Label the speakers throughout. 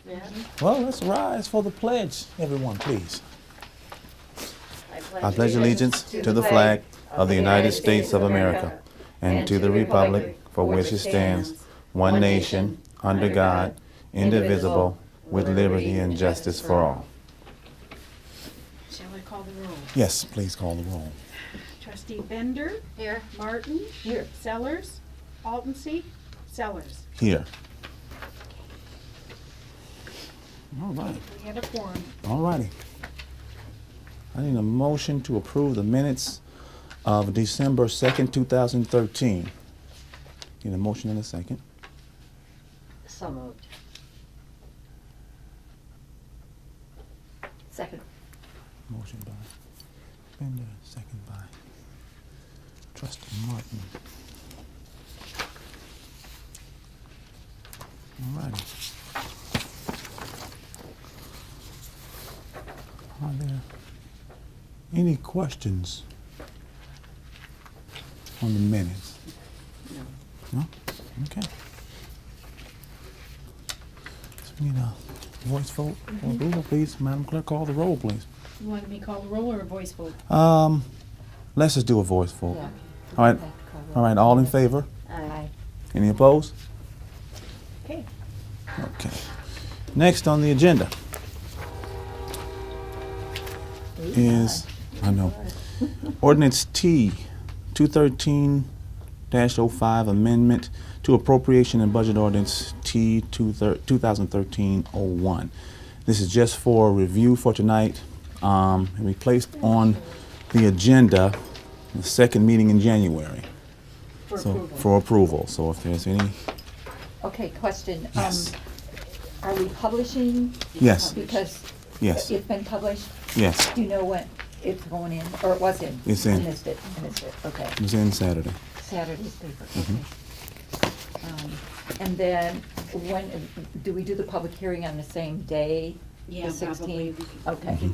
Speaker 1: Yeah.
Speaker 2: Well, let's rise for the pledge, everyone, please. I pledge allegiance to the flag of the United States of America and to the republic for which it stands, one nation, under God, indivisible, with liberty and justice for all.
Speaker 3: Shall I call the roll?
Speaker 2: Yes, please call the roll.
Speaker 3: Trustee Bender?
Speaker 1: Here.
Speaker 3: Martin?
Speaker 1: Here.
Speaker 3: Sellers? Altensee? Sellers.
Speaker 2: Here. All right.
Speaker 3: We have a quorum.
Speaker 2: All righty. I need a motion to approve the minutes of December 2nd, 2013. Need a motion and a second.
Speaker 1: So moved. Second.
Speaker 2: Motion by Bender, second by Trustee Martin. All righty. Are there any questions on the minutes?
Speaker 1: No.
Speaker 2: No? Okay. So we need a voice vote for approval, please. Madam Clerk, call the roll, please.
Speaker 3: You want me to call the roll or a voice vote?
Speaker 2: Let's just do a voice vote.
Speaker 1: Yeah.
Speaker 2: All right. All right, all in favor?
Speaker 1: Aye.
Speaker 2: Any opposed?
Speaker 3: Okay.
Speaker 2: Okay. Next on the agenda is, I know, Ordinance T 213-05 Amendment to Appropriation and Budget Ordinance T 2013-01. This is just for review for tonight. And we placed on the agenda the second meeting in January.
Speaker 3: For
Speaker 2: So,
Speaker 3: approval.
Speaker 2: for approval. So if there's any,
Speaker 4: Okay, question.
Speaker 2: Yes.
Speaker 4: Are we publishing?
Speaker 2: Yes.
Speaker 4: Because
Speaker 2: yes,
Speaker 4: it's been published?
Speaker 2: yes,
Speaker 4: Do you know when it's going in, or it was in?
Speaker 2: It's in.
Speaker 4: I missed it, okay.
Speaker 2: it was in Saturday.
Speaker 4: Saturday's paper,
Speaker 2: Mhm.
Speaker 4: okay. And then, when, do we do the public hearing on the same day?
Speaker 3: Yeah,
Speaker 4: The 16th?
Speaker 3: probably.
Speaker 4: Okay.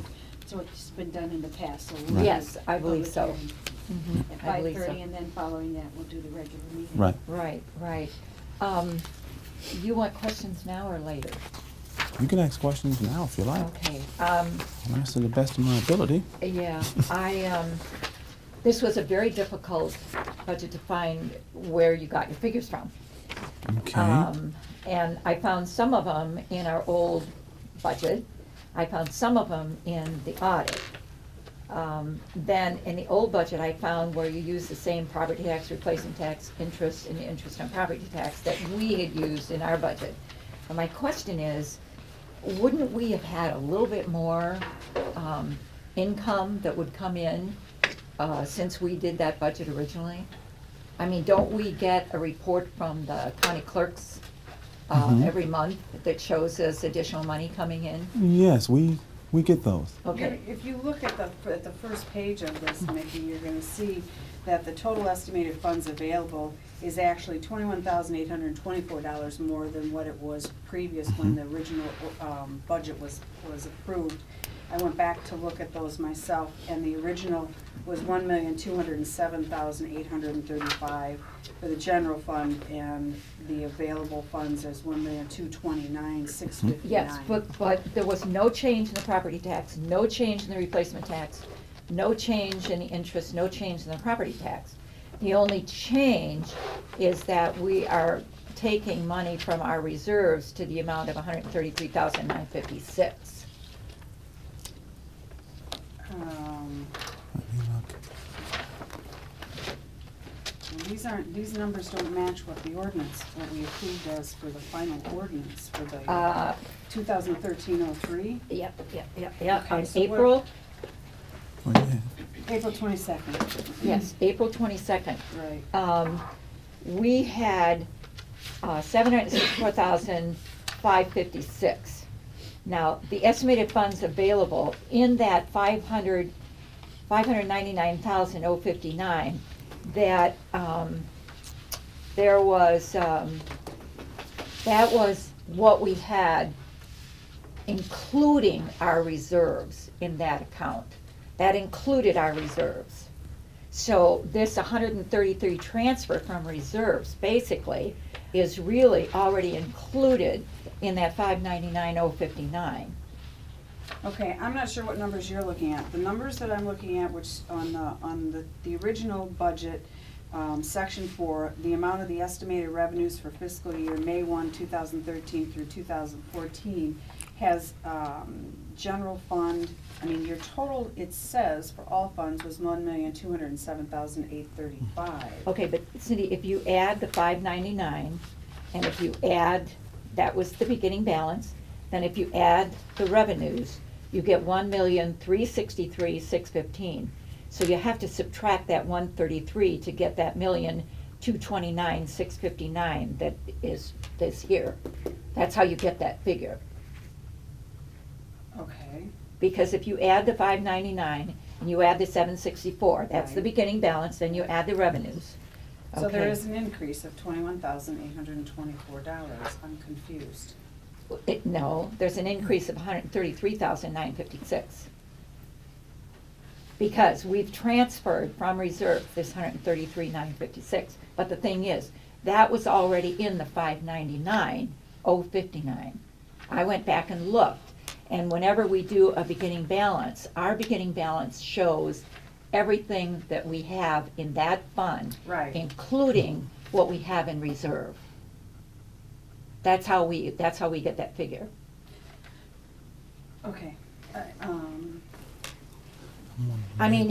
Speaker 3: So it's been done in the past, so
Speaker 2: Right.
Speaker 3: we'll.
Speaker 4: Yes, I believe
Speaker 3: public
Speaker 4: so.
Speaker 3: hearing
Speaker 4: Mhm,
Speaker 3: At
Speaker 4: I believe
Speaker 3: 5:30,
Speaker 4: so.
Speaker 3: and then following that, we'll do the regular meeting.
Speaker 2: Right.
Speaker 4: Right, right. You want questions now or later?
Speaker 2: You can ask questions now if you like.
Speaker 4: Okay.
Speaker 2: I'll answer to the best of my ability.
Speaker 4: Yeah, this was a very difficult budget to find where you got your figures from.
Speaker 2: Okay.
Speaker 4: And I found some of them in our old budget. I found some of them in the audit. Then in the old budget, I found where you use the same property tax, replacement tax, interest, and interest on property tax that we had used in our budget. And my question is, wouldn't we have had a little bit more income that would come in since we did that budget originally? I mean, don't we get a report from the county clerks
Speaker 2: Mhm.
Speaker 4: every month that shows us additional money coming in?
Speaker 2: Yes, we get those.
Speaker 4: Okay.
Speaker 3: If you look at the first page of this, Mickey, you're gonna see that the total estimated funds available is actually $21,824 more than what it was previous when the original, budget was approved. I went back to look at those myself, and the original was $1,207,835 for the general fund, and the available funds is $1,229,659.
Speaker 4: Yes, but there was no change in the property tax, no change in the replacement tax, no change in the interest, no change in the property tax. The only change is that we are taking money from our reserves to the amount of $133,956.
Speaker 2: Let me look.
Speaker 3: Well, these numbers don't match what the ordinance, what we approved as for the final ordinance for the 2013-03,
Speaker 4: Yep.
Speaker 3: Okay,
Speaker 4: On
Speaker 3: so what-
Speaker 4: April,
Speaker 2: Oh, yeah.
Speaker 3: April 22nd.
Speaker 4: yes, April 22nd.
Speaker 3: Right.
Speaker 4: We had 764,556. Now, the estimated funds available in that 599,059, that there was, that was what we had, including our reserves in that account. That included our reserves. So this 133 transfer from reserves, basically, is really already included in that 599,059.
Speaker 3: Okay, I'm not sure what numbers you're looking at. The numbers that I'm looking at, which on the original budget, section 4, the amount of the estimated revenues for fiscal year May 1, 2013 through 2014 has general fund, I mean, your total, it says, for all funds was 1,207,835.
Speaker 4: Okay, but Cindy, if you add the 599, and if you add, that was the beginning balance, then if you add the revenues, you get 1,363,615. So you have to subtract that 133 to get that 1,229,659 that is this here. That's how you get that figure.
Speaker 3: Okay,
Speaker 4: Because if you add the 599 and you add the 764, that's the
Speaker 3: Right.
Speaker 4: beginning balance, then you add the revenues.
Speaker 3: so there
Speaker 4: Okay.
Speaker 3: is an increase of $21,824. I'm confused.
Speaker 4: No, there's an increase of 133,956. Because we've transferred from reserve this 133,956. But the thing is, that was already in the 599,059. I went back and looked, and whenever we do a beginning balance, our beginning balance shows everything that we have in that fund,
Speaker 3: Right.
Speaker 4: including what we have in reserve. That's how we get that figure.
Speaker 3: Okay,
Speaker 4: I mean,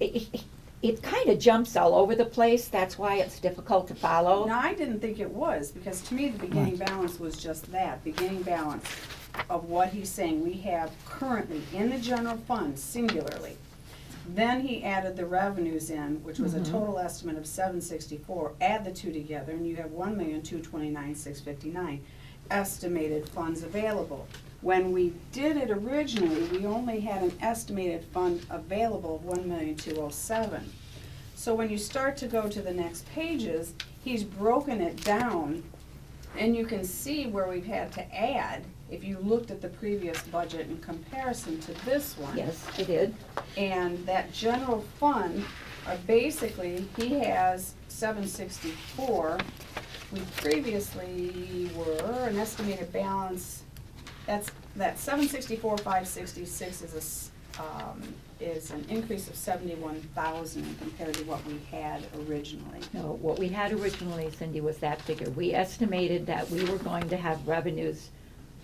Speaker 4: it kind of jumps all over the place, that's why it's difficult to follow.
Speaker 3: now, I didn't think it was, because to me, the beginning balance was just that, beginning balance of what he's saying we have currently in the general fund singularly. Then he added the revenues in, which was a total estimate of 764, add the two together, and you have 1,229,659 estimated funds available. When we did it originally, we only had an estimated fund available of 1,207,000. So when you start to go to the next pages, he's broken it down, and you can see where we've had to add, if you looked at the previous budget in comparison to this one.
Speaker 4: Yes, it did.
Speaker 3: And that general fund, basically, he has 764. We previously were an estimated balance, that 764,566 is an increase of 71,000 compared to what we had originally.
Speaker 4: No, what we had originally, Cindy, was that figure. We estimated that we were going to have revenues,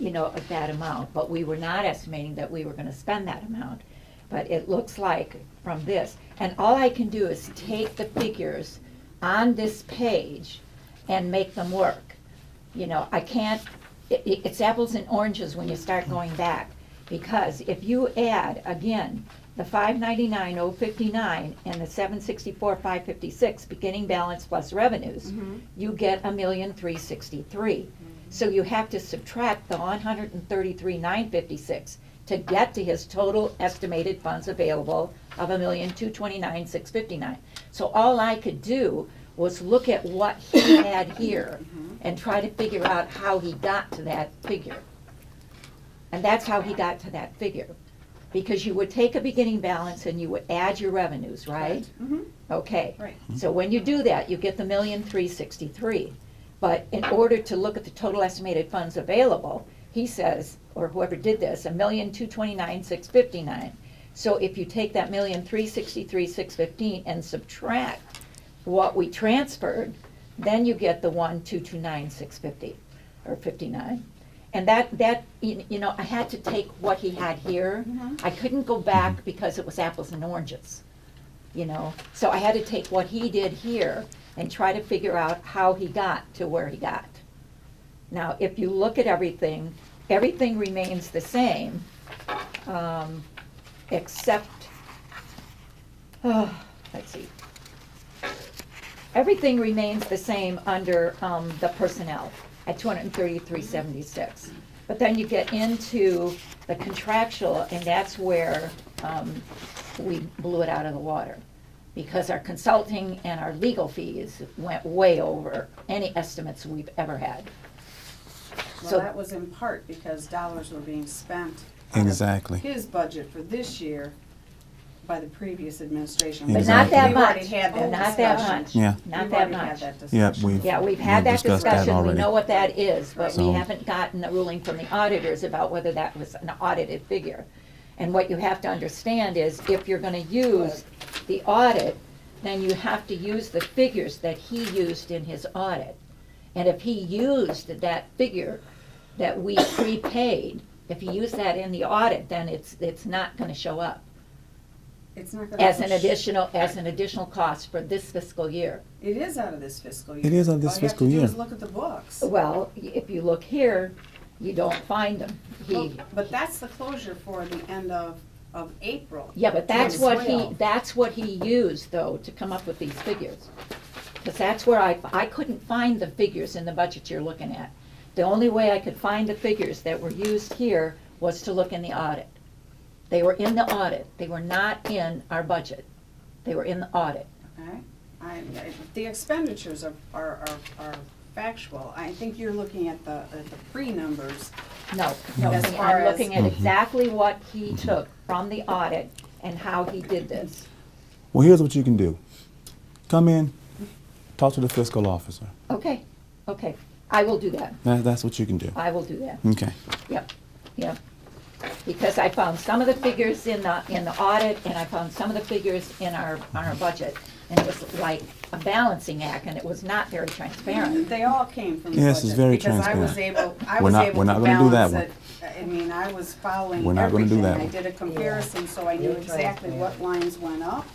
Speaker 4: of that amount, but we were not estimating that we were gonna spend that amount. But it looks like from this, and all I can do is take the figures on this page and make them work. I can't, it's apples and oranges when you start going back, because if you add, again, the 599,059 and the 764,556 beginning balance plus revenues, you get 1,363,000. So you have to subtract the 133,956 to get to his total estimated funds available of 1,229,659. So all I could do was look at what he had here and try to figure out how he got to that figure. And that's how he got to that figure. Because you would take a beginning balance and you would add your revenues, right? Okay.
Speaker 3: Right.
Speaker 4: So when you do that, you get the 1,363,000. But in order to look at the total estimated funds available, he says, or whoever did this, 1,229,659. So if you take that 1,363,615 and subtract what we transferred, then you get the 1,229,650 or 59. And that I had to take what he had here. I couldn't go back because it was apples and oranges, So I had to take what he did here and try to figure out how he got to where he got. Now, if you look at everything remains the same, except, let's see. Everything remains the same under the personnel at 233,76. But then you get into the contractual, and that's where we blew it out of the water. Because our consulting and our legal fees went way over any estimates we've ever had.
Speaker 3: Well,
Speaker 4: So-
Speaker 3: that was in part because dollars were being spent.
Speaker 2: Exactly.
Speaker 3: His budget for this year by the previous administration.
Speaker 4: But
Speaker 2: not that
Speaker 3: We've already
Speaker 4: much.
Speaker 3: had that
Speaker 4: Not that
Speaker 3: discussion.
Speaker 4: much.
Speaker 2: Yeah.
Speaker 4: Not
Speaker 3: We've
Speaker 4: that
Speaker 3: already had
Speaker 4: much.
Speaker 3: that
Speaker 2: Yeah,
Speaker 3: discussion.
Speaker 4: Yeah, we've had that
Speaker 2: discussed that
Speaker 4: discussion, we
Speaker 2: already.
Speaker 4: know what that is, but we
Speaker 2: So-
Speaker 4: haven't gotten a ruling from the auditors about whether that was an audited figure. And what you have to understand is, if you're gonna use the audit, then you have to use the figures that he used in his audit. And if he used that figure that we prepaid, if he used that in the audit, then it's not gonna show up
Speaker 3: It's not gonna.
Speaker 4: as an additional cost for this fiscal year.
Speaker 3: It is out of this fiscal year.
Speaker 2: It is out of this fiscal
Speaker 3: All you
Speaker 2: year.
Speaker 3: have to do is look at the books.
Speaker 4: Well, if you look here, you don't find them.
Speaker 3: Well, but that's the closure for the end of April.
Speaker 4: Yeah, but that's what he,
Speaker 3: 2012.
Speaker 4: that's what he used, though, to come up with these figures. Because that's where I couldn't find the figures in the budget you're looking at. The only way I could find the figures that were used here was to look in the audit. They were in the audit, they were not in our budget. They were in the audit.
Speaker 3: Okay, the expenditures are factual. I think you're looking at the pre-numbers.
Speaker 4: No,
Speaker 3: As far
Speaker 4: I'm
Speaker 3: as-
Speaker 4: looking at exactly what he took from the audit and how he did this.
Speaker 2: Well, here's what you can do. Come in, talk to the fiscal officer.
Speaker 4: Okay, okay, I will do that.
Speaker 2: That's what you can do.
Speaker 4: I will do that.
Speaker 2: Okay.
Speaker 4: Yep, yep. Because I found some of the figures in the audit, and I found some of the figures in our budget. And it was like a balancing act, and it was not very transparent.
Speaker 3: They all came from the
Speaker 2: Yes,
Speaker 3: budget.
Speaker 2: it's very
Speaker 3: Because I was
Speaker 2: transparent.
Speaker 3: able, I
Speaker 2: We're
Speaker 3: was
Speaker 2: not-
Speaker 3: able
Speaker 2: we're
Speaker 3: to
Speaker 2: not gonna do that
Speaker 3: balance it. I mean, I was following
Speaker 2: We're not gonna do
Speaker 3: everything.
Speaker 2: that
Speaker 3: I
Speaker 2: one.
Speaker 3: did a comparison, so I knew exactly what lines went up.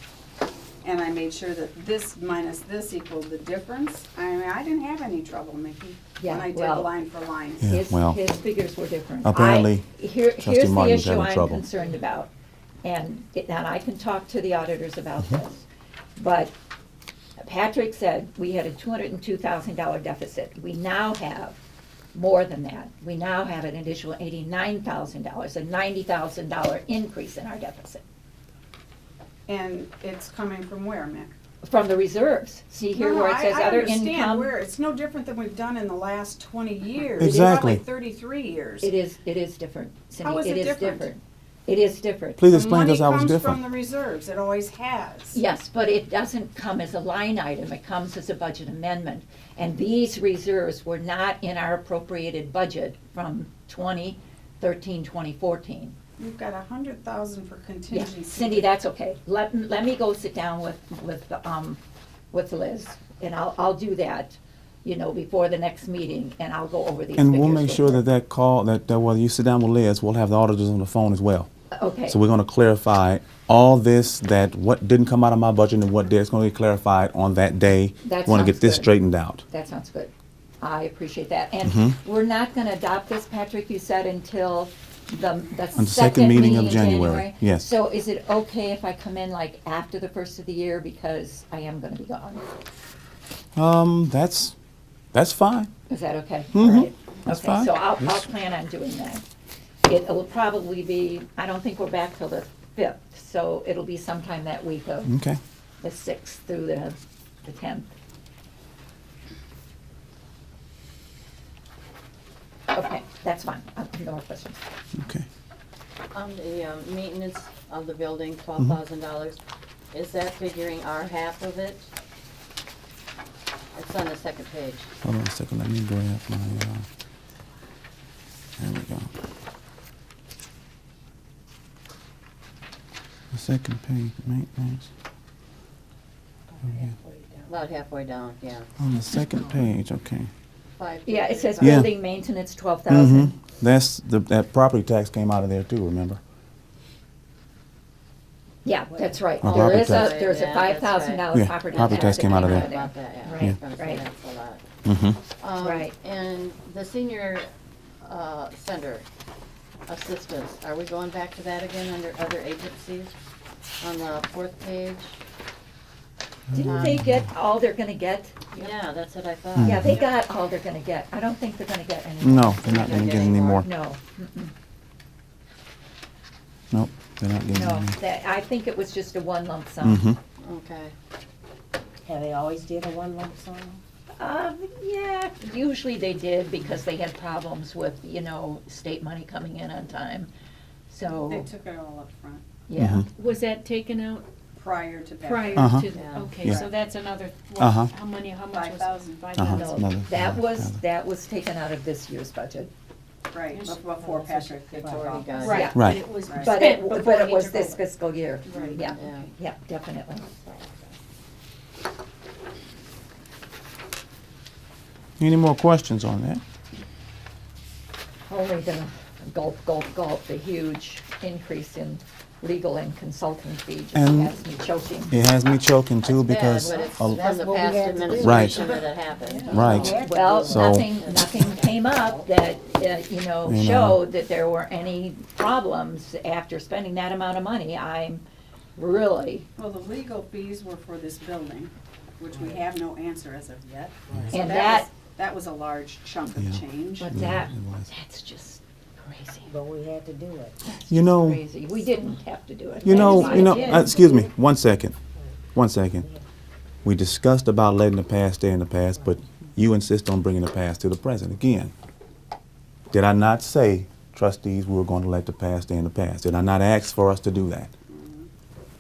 Speaker 3: And I made sure that this minus this equaled the difference. I mean, I didn't have any trouble, Mickey,
Speaker 4: Yeah,
Speaker 3: when I did
Speaker 4: well-
Speaker 3: line for line.
Speaker 2: Yeah,
Speaker 4: His,
Speaker 2: well,
Speaker 4: his figures were different.
Speaker 2: apparently,
Speaker 4: Here's
Speaker 2: Trustee
Speaker 4: the
Speaker 2: Martin's
Speaker 4: issue
Speaker 2: having
Speaker 4: I'm
Speaker 2: trouble.
Speaker 4: concerned about, and I can talk to the auditors about this. But Patrick said we had a $202,000 deficit. We now have more than that. We now have an additional $89,000, a $90,000 increase in our deficit.
Speaker 3: And it's coming from where, Mick?
Speaker 4: From the reserves. See here
Speaker 3: No,
Speaker 4: where it says other
Speaker 3: I understand
Speaker 4: income?
Speaker 3: where, it's no different than we've done in the last 20 years.
Speaker 2: Exactly.
Speaker 3: Probably 33 years.
Speaker 4: It is different, Cindy.
Speaker 3: How is it different?
Speaker 4: It is different.
Speaker 2: please
Speaker 3: The
Speaker 2: explain to us how it's
Speaker 3: money comes from
Speaker 2: different.
Speaker 3: the reserves, it always has.
Speaker 4: Yes, but it doesn't come as a line item, it comes as a budget amendment. And these reserves were not in our appropriated budget from 2013, 2014.
Speaker 3: You've got 100,000 for
Speaker 4: Yeah,
Speaker 3: contingency.
Speaker 4: Cindy, that's okay. Let me go sit down with Liz, and I'll do that, before the next meeting, and I'll go over these figures.
Speaker 2: And we'll make
Speaker 4: with
Speaker 2: sure
Speaker 4: her.
Speaker 2: that call, that whether you sit down with Liz, we'll have the auditors on the phone as well.
Speaker 4: Okay,
Speaker 2: So we're gonna clarify all this, that what didn't come out of my budget and what did, it's gonna be clarified on that day.
Speaker 4: That
Speaker 2: We wanna get
Speaker 4: sounds
Speaker 2: this
Speaker 4: good.
Speaker 2: straightened out.
Speaker 4: that sounds good. I appreciate that. And
Speaker 2: Mhm.
Speaker 4: we're not gonna adopt this, Patrick, you said, until the
Speaker 2: second
Speaker 4: second
Speaker 2: meeting
Speaker 4: meeting
Speaker 2: of
Speaker 4: in
Speaker 2: January,
Speaker 4: January?
Speaker 2: yes.
Speaker 4: So is it okay if I come in like after the first of the year, because I am gonna be gone?
Speaker 2: That's fine.
Speaker 4: Is that okay?
Speaker 2: Mhm.
Speaker 4: All right.
Speaker 2: That's
Speaker 4: Okay,
Speaker 2: fine.
Speaker 4: so I'll
Speaker 2: Yes.
Speaker 4: plan on doing that. It'll probably be, I don't think we're back till the 5th, so it'll be sometime that week of
Speaker 2: Okay.
Speaker 4: the 6th through the 10th. Okay, that's fine. No more questions.
Speaker 2: Okay.
Speaker 1: On the maintenance of the building, $12,000, is that figuring our half of it? It's on the second page.
Speaker 2: Hold on a second, let me grab my, there we go. The second page, maintenance.
Speaker 1: About halfway down, yeah.
Speaker 2: On the second page, okay.
Speaker 4: Yeah, it says
Speaker 2: Yeah.
Speaker 4: building maintenance, 12,000.
Speaker 2: That's, that property tax came out of there too, remember?
Speaker 4: Yeah, that's right.
Speaker 2: Our
Speaker 4: There
Speaker 2: property
Speaker 4: is a,
Speaker 2: tax.
Speaker 4: there's a
Speaker 1: Yeah, that's
Speaker 4: $5,000
Speaker 2: right. Yeah,
Speaker 4: property tax.
Speaker 2: property tax
Speaker 4: that
Speaker 2: came out of there.
Speaker 1: About that, yeah.
Speaker 4: Right,
Speaker 1: I was gonna say
Speaker 4: right.
Speaker 1: that's a lot.
Speaker 2: Mm-hmm.
Speaker 4: Right.
Speaker 1: And the senior center assistance, are we going back to that again under other agencies on the 4th page?
Speaker 4: Didn't they get all they're gonna get?
Speaker 1: Yeah, that's what I thought.
Speaker 4: Yeah, they got all they're gonna get. I don't think they're gonna get any more.
Speaker 2: No, they're not gonna get any more.
Speaker 4: No, mm-mm.
Speaker 2: Nope, they're not getting
Speaker 4: No,
Speaker 2: any more.
Speaker 4: I think it was just a one lump sum.
Speaker 2: Mm-hmm.
Speaker 1: Okay.
Speaker 5: Have they always did a one lump sum?
Speaker 4: Yeah, usually they did because they had problems with, state money coming in on time.
Speaker 3: They
Speaker 4: So,
Speaker 3: took it all up front.
Speaker 4: Yeah.
Speaker 2: Mhm.
Speaker 6: Was that taken out
Speaker 3: prior to that.
Speaker 6: prior
Speaker 2: Uh-huh.
Speaker 6: to,
Speaker 1: Yeah.
Speaker 6: okay,
Speaker 2: Yeah.
Speaker 6: so that's another,
Speaker 2: Uh-huh.
Speaker 6: how much was?
Speaker 3: 5,000.
Speaker 6: 5,000.
Speaker 2: Uh-huh.
Speaker 4: No,
Speaker 2: Another-
Speaker 4: that was taken out of this year's budget.
Speaker 3: Right, before Patrick.
Speaker 1: It's already gone.
Speaker 6: Right,
Speaker 4: Yeah.
Speaker 6: but
Speaker 2: Right.
Speaker 6: it was
Speaker 3: Right.
Speaker 4: But
Speaker 6: spent
Speaker 4: it,
Speaker 6: before
Speaker 4: but it
Speaker 6: he
Speaker 4: was
Speaker 6: took
Speaker 4: this
Speaker 6: over.
Speaker 4: fiscal year.
Speaker 6: Right.
Speaker 4: Yeah,
Speaker 1: Yeah.
Speaker 4: yeah, definitely.
Speaker 2: Any more questions on that?
Speaker 4: Only the gulp, the huge increase in legal and consulting fees just
Speaker 2: And-
Speaker 4: has me choking.
Speaker 2: It has me choking too
Speaker 1: It's bad,
Speaker 2: because,
Speaker 1: but it's
Speaker 2: a-
Speaker 1: from
Speaker 5: That's
Speaker 1: the
Speaker 5: what we
Speaker 1: past
Speaker 5: had to do.
Speaker 1: administration that it happened.
Speaker 2: right,
Speaker 4: Well,
Speaker 2: So-
Speaker 4: nothing came up that,
Speaker 2: You know.
Speaker 4: showed that there were any problems after spending that amount of money. I'm really,
Speaker 3: Well, the legal fees were for this building, which we have no answer as of yet. So
Speaker 4: and
Speaker 3: that was a large chunk of
Speaker 2: Yeah.
Speaker 3: change.
Speaker 4: but
Speaker 2: Yeah,
Speaker 4: that,
Speaker 2: it was.
Speaker 4: that's just crazy.
Speaker 5: But we had to do it.
Speaker 2: you know,
Speaker 4: Crazy. We didn't have to do it.
Speaker 2: you know,
Speaker 4: That's
Speaker 2: you know,
Speaker 4: why I did.
Speaker 2: excuse me, 1 second. 1 second. We discussed about letting the past stay in the past, but you insist on bringing the past to the present again. Did I not say, trustees, we were going to let the past stay in the past? Did I not ask for us to do that?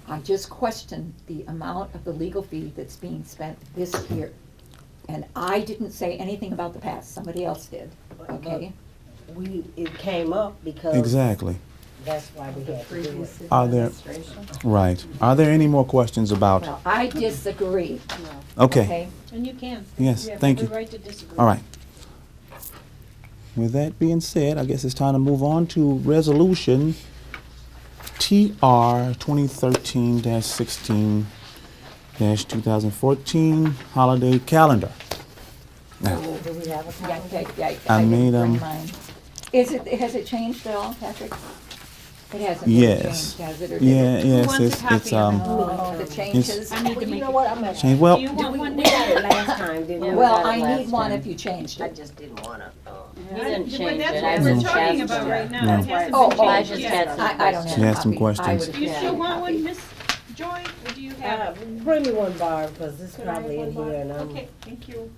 Speaker 4: I just questioned the amount of the legal fee that's being spent this year. And I didn't say anything about the past, somebody else did, okay?
Speaker 5: It came up because.
Speaker 2: Exactly.
Speaker 5: That's why we had to do it.
Speaker 2: Are there, right. Are there any more questions about,
Speaker 4: Well, I disagree,
Speaker 2: okay,
Speaker 4: okay?
Speaker 6: And you can.
Speaker 2: Yes,
Speaker 6: You have
Speaker 2: thank
Speaker 6: every
Speaker 2: you.
Speaker 6: right to disagree.
Speaker 2: all right. With that being said, I guess it's time to move on to resolution TR 2013-16-2014 holiday calendar. Now,
Speaker 5: Do we have a
Speaker 4: Yeah,
Speaker 5: calendar?
Speaker 2: I
Speaker 4: didn't
Speaker 2: made,
Speaker 4: bring mine. Has it changed at all, Patrick? It hasn't really
Speaker 2: yes.
Speaker 4: changed, has it, or did
Speaker 2: Yeah,
Speaker 4: it?
Speaker 2: yes,
Speaker 6: wants a
Speaker 2: it's,
Speaker 6: copy of
Speaker 4: Oh, the changes?
Speaker 6: I need to
Speaker 5: Well, you
Speaker 6: make
Speaker 5: know
Speaker 6: it.
Speaker 5: what, I'm not.
Speaker 2: change, well,
Speaker 6: Do you
Speaker 5: We
Speaker 6: want one
Speaker 5: we
Speaker 6: now?
Speaker 5: got it last time, didn't we?
Speaker 4: Well,
Speaker 1: got it
Speaker 4: I
Speaker 1: last
Speaker 4: need one
Speaker 1: time.
Speaker 4: if you changed
Speaker 5: I
Speaker 4: it.
Speaker 5: just didn't wanna,
Speaker 1: He didn't
Speaker 6: Well,
Speaker 1: change
Speaker 6: that's
Speaker 1: it.
Speaker 6: what
Speaker 1: I
Speaker 6: we're
Speaker 1: just
Speaker 6: talking
Speaker 1: asked
Speaker 6: about
Speaker 1: him.
Speaker 6: right now.
Speaker 2: Yeah.
Speaker 6: It hasn't
Speaker 4: Oh,
Speaker 6: been
Speaker 4: oh,
Speaker 1: I
Speaker 6: changed
Speaker 1: just
Speaker 6: yet.
Speaker 1: had some
Speaker 4: I don't have
Speaker 2: She
Speaker 4: a
Speaker 2: has some
Speaker 4: copy. I
Speaker 2: questions.
Speaker 4: would've
Speaker 6: Do you
Speaker 4: had
Speaker 6: still
Speaker 4: a
Speaker 6: want
Speaker 4: copy.
Speaker 6: one, Miss Joy, or do you have?
Speaker 5: bring me one, Barb, because it's
Speaker 6: Could I have
Speaker 5: probably in
Speaker 6: one,
Speaker 5: here and
Speaker 6: Bob?
Speaker 5: I'm,
Speaker 6: Okay, thank you.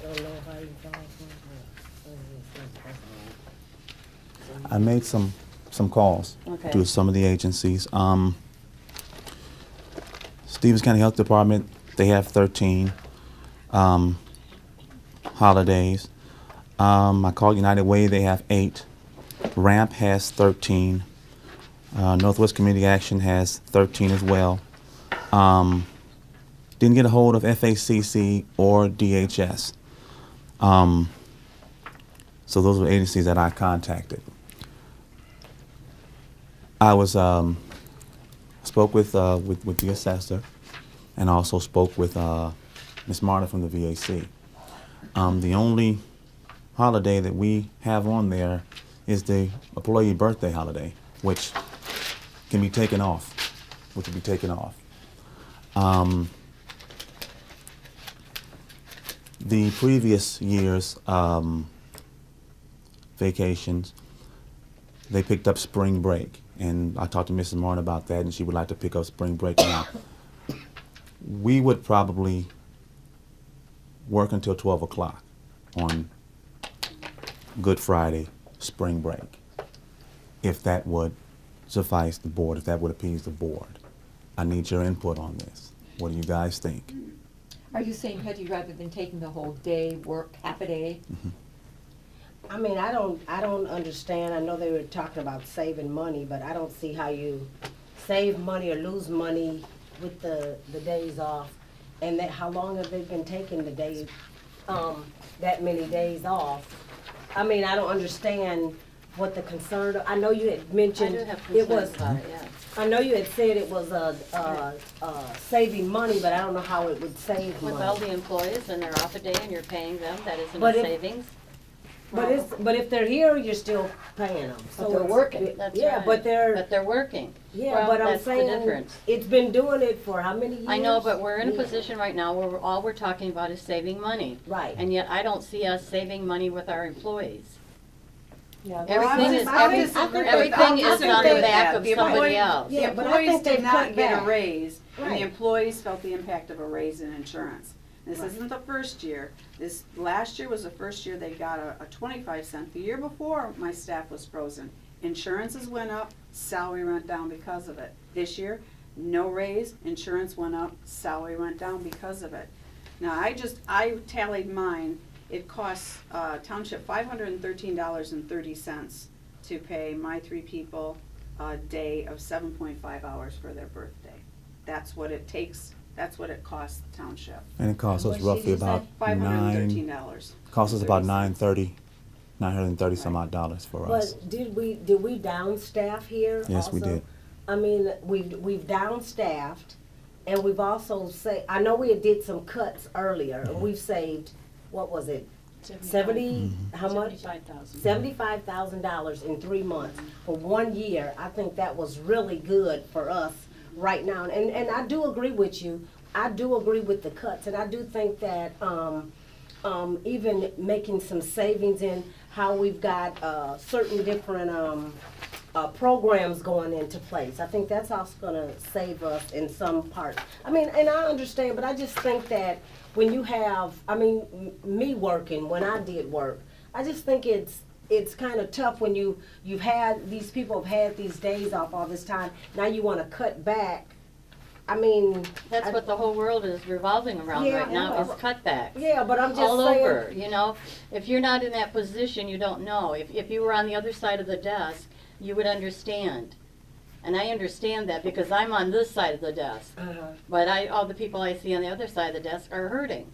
Speaker 5: don't know how you got it.
Speaker 2: I made some calls
Speaker 1: Okay.
Speaker 2: to some of the agencies. Stevens County Health Department, they have 13 holidays. I called United Way, they have 8. RAMP has 13. Northwest Community Action has 13 as well. Didn't get a hold of FACC or DHS. So those were agencies that I contacted. I was spoke with the assessor, and also spoke with Ms. Marta from the VAC. The only holiday that we have on there is the employee birthday holiday, which can be taken off, which will be taken off. The previous year's vacations, they picked up spring break, and I talked to Mrs. Martin about that, and she would like to pick up spring break now. We would probably work until 12 o'clock on Good Friday, spring break, if that would suffice the board, if that would appease the board. I need your input on this. What do you guys think?
Speaker 4: Are you saying, Hetty, rather than taking the whole day, work half a day?
Speaker 5: I mean, I don't understand, I know they were talking about saving money, but I don't see how you save money or lose money with the days off. And that, how long have they been taking the days, that many days off? I mean, I don't understand what the concern, I know you had
Speaker 1: I
Speaker 5: mentioned
Speaker 1: do have
Speaker 5: it was,
Speaker 1: concerns about it, yeah.
Speaker 5: I know you had said it was saving money, but I don't know how it would save
Speaker 1: With all
Speaker 5: money.
Speaker 1: the employees and they're off a day and you're paying them, that isn't
Speaker 5: But
Speaker 1: a
Speaker 5: if-
Speaker 1: savings.
Speaker 5: But if they're here, you're still paying them.
Speaker 4: But they're working.
Speaker 1: That's
Speaker 5: Yeah,
Speaker 1: right.
Speaker 5: but they're,
Speaker 1: But they're working.
Speaker 5: yeah,
Speaker 1: Well,
Speaker 5: but I'm
Speaker 1: that's the
Speaker 5: saying,
Speaker 1: difference.
Speaker 5: it's been doing it for how many years?
Speaker 1: I know, but we're in a
Speaker 5: Yeah.
Speaker 1: position right now where all we're talking about is saving money.
Speaker 5: Right.
Speaker 1: And yet I don't see us saving money with our employees.
Speaker 3: Yeah,
Speaker 1: Everything is, everything is on the back of somebody else.
Speaker 5: Yeah,
Speaker 3: The
Speaker 5: but I
Speaker 3: employees
Speaker 5: think
Speaker 3: did
Speaker 5: they've
Speaker 3: not
Speaker 5: cut
Speaker 3: get a
Speaker 5: back.
Speaker 3: raise, and
Speaker 5: Right.
Speaker 3: the employees felt the impact of a raise in insurance. This
Speaker 5: Right.
Speaker 3: isn't the first year. This, last year was the first year they got a 25 cent. The year before, my staff was frozen. Insurances went up, salary went down because of it. This year, no raise, insurance went up, salary went down because of it. Now, I tallied mine, it costs Township $513.30 to pay my 3 people a day of 7.5 hours for their birthday. That's what it takes, that's what it costs the Township.
Speaker 2: And it costs us
Speaker 5: What
Speaker 2: roughly
Speaker 5: sheet is
Speaker 2: about
Speaker 3: $513.
Speaker 2: costs us about $930 some odd dollars for us.
Speaker 5: But did we down staff here
Speaker 2: Yes, we
Speaker 5: also?
Speaker 2: did.
Speaker 5: I mean, we've down staffed, and we've also I know we did some cuts earlier, and we've saved, what was it? 70, how much? $75,000 in 3 months for 1 year. I think that was really good for us right now. And I do agree with you. I do agree with the cuts, and I do think that even making some savings in how we've got certain different programs going into place. I think that's also gonna save us in some parts. I mean, and I understand, but I just think that when you have, I mean, me working, when I did work, I just think it's kind of tough when you've had, these people have had these days off all this time, now you wanna cut back. I mean.
Speaker 1: That's what the whole world is revolving around
Speaker 5: Yeah,
Speaker 1: right now,
Speaker 5: yeah.
Speaker 1: is cutbacks.
Speaker 5: Yeah, but I'm just
Speaker 1: All
Speaker 5: saying.
Speaker 1: over, you know? If you're not in that position, you don't know. If you were on the other side of the desk, you would understand. And I understand that because I'm on this side of the desk.
Speaker 5: Uh-huh.
Speaker 1: But all the people I see on the other side of the desk are hurting.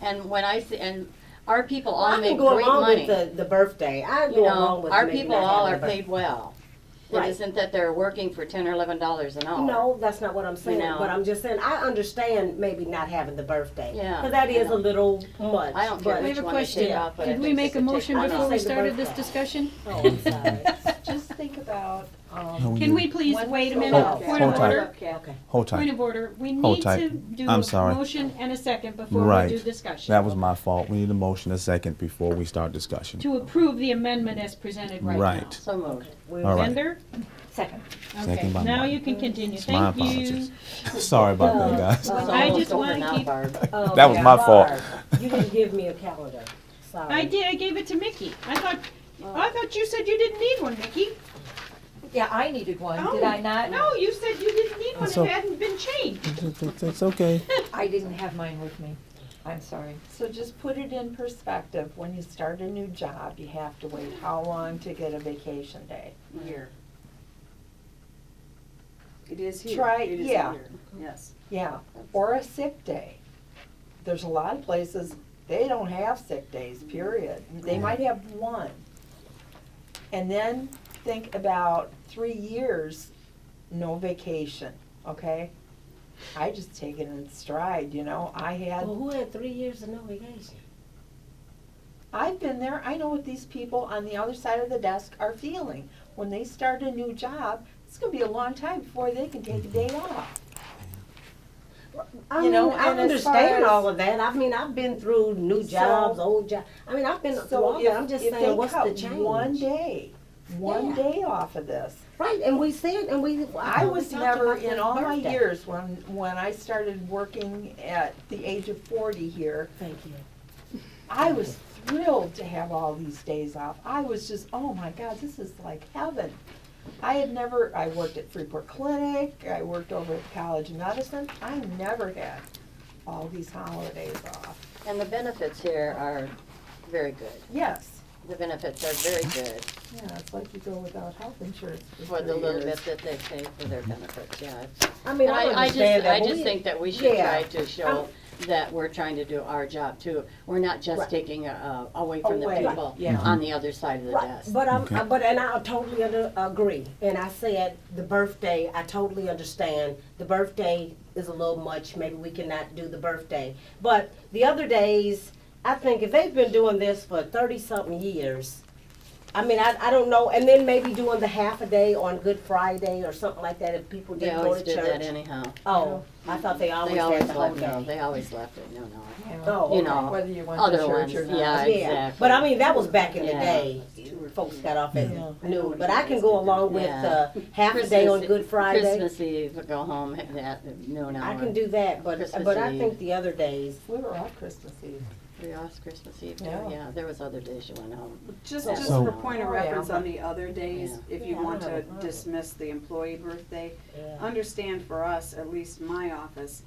Speaker 1: And when I see, and our people all
Speaker 5: I
Speaker 1: make
Speaker 5: can go
Speaker 1: great
Speaker 5: along
Speaker 1: money.
Speaker 5: with the birthday. I
Speaker 1: You
Speaker 5: go along
Speaker 1: know,
Speaker 5: with
Speaker 1: our
Speaker 5: maybe
Speaker 1: people
Speaker 5: not
Speaker 1: all
Speaker 5: having
Speaker 1: are
Speaker 5: a birthday.
Speaker 1: paid well. It
Speaker 5: Right.
Speaker 1: isn't that they're working for $10 or $11 an hour.
Speaker 5: No, that's not what I'm saying,
Speaker 1: know.
Speaker 5: but I'm just saying, I understand maybe not having the birthday.
Speaker 1: Yeah,
Speaker 5: Because that
Speaker 1: I
Speaker 5: is
Speaker 1: know.
Speaker 5: a little much.
Speaker 1: I don't care
Speaker 5: but-
Speaker 6: We
Speaker 1: which
Speaker 6: have a
Speaker 1: one they take
Speaker 6: question.
Speaker 1: off, but I
Speaker 6: Did we
Speaker 1: think
Speaker 6: make
Speaker 1: they
Speaker 6: a
Speaker 1: should take
Speaker 6: motion
Speaker 1: one
Speaker 6: before
Speaker 1: off.
Speaker 6: we
Speaker 5: Say the
Speaker 6: started this
Speaker 5: birthday.
Speaker 6: discussion?
Speaker 5: Oh, I'm sorry.
Speaker 7: Just think about,
Speaker 2: No, we
Speaker 6: Can
Speaker 2: do.
Speaker 6: we please wait a minute?
Speaker 5: Hold-
Speaker 6: Point of
Speaker 2: hold tight.
Speaker 6: order.
Speaker 5: Okay.
Speaker 2: Hold
Speaker 6: Point
Speaker 2: tight.
Speaker 6: of order. We
Speaker 2: Hold
Speaker 6: need
Speaker 2: tight.
Speaker 6: to do
Speaker 2: I'm
Speaker 6: a
Speaker 2: sorry.
Speaker 6: motion and a second before
Speaker 2: Right.
Speaker 6: we do discussion.
Speaker 2: That was my fault. We need a motion a second before we start discussion.
Speaker 6: To approve the amendment as presented right now.
Speaker 2: Right.
Speaker 1: So moved.
Speaker 2: All right.
Speaker 6: Bender?
Speaker 4: Second.
Speaker 6: Okay,
Speaker 2: Second by
Speaker 6: now
Speaker 2: Martin.
Speaker 6: you can continue.
Speaker 2: It's my
Speaker 6: Thank you.
Speaker 2: apologies. Sorry about that, guys.
Speaker 1: It's
Speaker 6: I
Speaker 1: almost
Speaker 6: just
Speaker 1: over
Speaker 6: wanna
Speaker 1: now,
Speaker 6: keep-
Speaker 1: Barb.
Speaker 5: Oh,
Speaker 2: That was my fault.
Speaker 5: Barb, you didn't give me a calendar. Sorry.
Speaker 6: I did, I gave it to Mickey. I thought you said you didn't need one, Mickey.
Speaker 4: Yeah, I needed one, did
Speaker 6: Oh,
Speaker 4: I not?
Speaker 6: No, you said you didn't need one,
Speaker 2: So-
Speaker 6: it hadn't been changed.
Speaker 2: It's okay.
Speaker 4: I didn't have mine with me. I'm sorry.
Speaker 7: so just put it in perspective, when you start a new job, you have to wait how long to get a vacation day?
Speaker 3: Here. It is here.
Speaker 7: Try-
Speaker 3: It is
Speaker 7: yeah.
Speaker 3: here. Yes.
Speaker 7: Yeah, or a sick day. There's a lot of places, they don't have sick days, period. They might have one. And then think about 3 years, no vacation, okay? I just take it in stride, you know,
Speaker 5: Well, who had 3 years of no vacation?
Speaker 7: I've been there, I know what these people on the other side of the desk are feeling. When they start a new job, it's gonna be a long time before they can take a day off.
Speaker 5: I
Speaker 7: You
Speaker 5: mean,
Speaker 7: know,
Speaker 5: I
Speaker 7: and as far
Speaker 5: understand
Speaker 7: as-
Speaker 5: all of that. I mean, I've been through new jobs, old jobs. I mean, I've been through all that. I'm just saying, what's the change?
Speaker 7: If they cut one
Speaker 5: Yeah.
Speaker 7: day off of this.
Speaker 5: Right, and we said, and we.
Speaker 7: I
Speaker 5: we
Speaker 7: was
Speaker 5: talked
Speaker 7: never,
Speaker 5: about the
Speaker 7: in all my
Speaker 5: birthday.
Speaker 7: years, when I started working at the age of 40 here,
Speaker 5: Thank you.
Speaker 7: I was thrilled to have all these days off. I was just, oh my God, this is like heaven. I worked at Freeport Clinic, I worked over at the College of Medicine, I never had all these holidays off.
Speaker 1: And the benefits here are very good.
Speaker 7: Yes,
Speaker 1: The benefits are very good
Speaker 7: yeah, it's like you go without health insurance
Speaker 1: for the
Speaker 7: 3
Speaker 1: little
Speaker 7: years.
Speaker 1: bit that they pay for their benefits, yeah.
Speaker 5: I mean,
Speaker 1: And
Speaker 5: I
Speaker 1: I
Speaker 5: understand that.
Speaker 1: I
Speaker 5: but
Speaker 1: just
Speaker 5: we-
Speaker 1: think that we should
Speaker 5: yeah.
Speaker 1: try to show that we're trying to do our job too. We're not just
Speaker 5: Right.
Speaker 1: taking away from the
Speaker 7: Away,
Speaker 1: people
Speaker 7: yeah.
Speaker 1: on the other side of the
Speaker 5: Right,
Speaker 1: desk.
Speaker 5: but
Speaker 2: Okay.
Speaker 5: and I totally agree. And I said the birthday, I totally understand. The birthday is a little much. Maybe we cannot do the birthday. But the other days, I think if they've been doing this for 30-something years, I mean, I don't know. And then maybe doing the half a day on Good Friday or something like that if people
Speaker 1: They
Speaker 5: didn't go
Speaker 1: always
Speaker 5: to
Speaker 1: did that
Speaker 5: church.
Speaker 1: anyhow.
Speaker 5: Oh, I thought they always
Speaker 1: They
Speaker 5: had
Speaker 1: always
Speaker 5: the whole
Speaker 1: left, no,
Speaker 5: day.
Speaker 1: they always left it, no.
Speaker 5: Oh,
Speaker 1: You
Speaker 5: okay.
Speaker 1: know,
Speaker 7: Whether you went to
Speaker 1: other
Speaker 7: church
Speaker 1: ones,
Speaker 7: or not.
Speaker 1: yeah,
Speaker 5: Yeah,
Speaker 1: exactly.
Speaker 5: but I mean, that was back in the
Speaker 1: Yeah.
Speaker 5: day. folks got off at
Speaker 7: Yeah.
Speaker 5: noon. But I can go along with
Speaker 1: Yeah.
Speaker 5: half a day on Good Friday.
Speaker 1: Christmas Eve, go home at noon hour.
Speaker 5: I can do that, but
Speaker 1: Christmas
Speaker 5: I
Speaker 1: Eve.
Speaker 5: think the other days,
Speaker 7: We were off Christmas Eve.
Speaker 1: We off Christmas Eve too,
Speaker 7: Yeah.
Speaker 1: yeah, there was other days you went home.
Speaker 3: Just
Speaker 2: So-
Speaker 3: for point of
Speaker 7: Oh, yeah.
Speaker 3: reference on the other days,
Speaker 1: Yeah.
Speaker 3: if you
Speaker 5: Yeah, I
Speaker 3: want
Speaker 5: don't
Speaker 3: to
Speaker 5: have a problem.
Speaker 3: dismiss the employee birthday,
Speaker 5: yeah.
Speaker 3: understand for us, at least my office,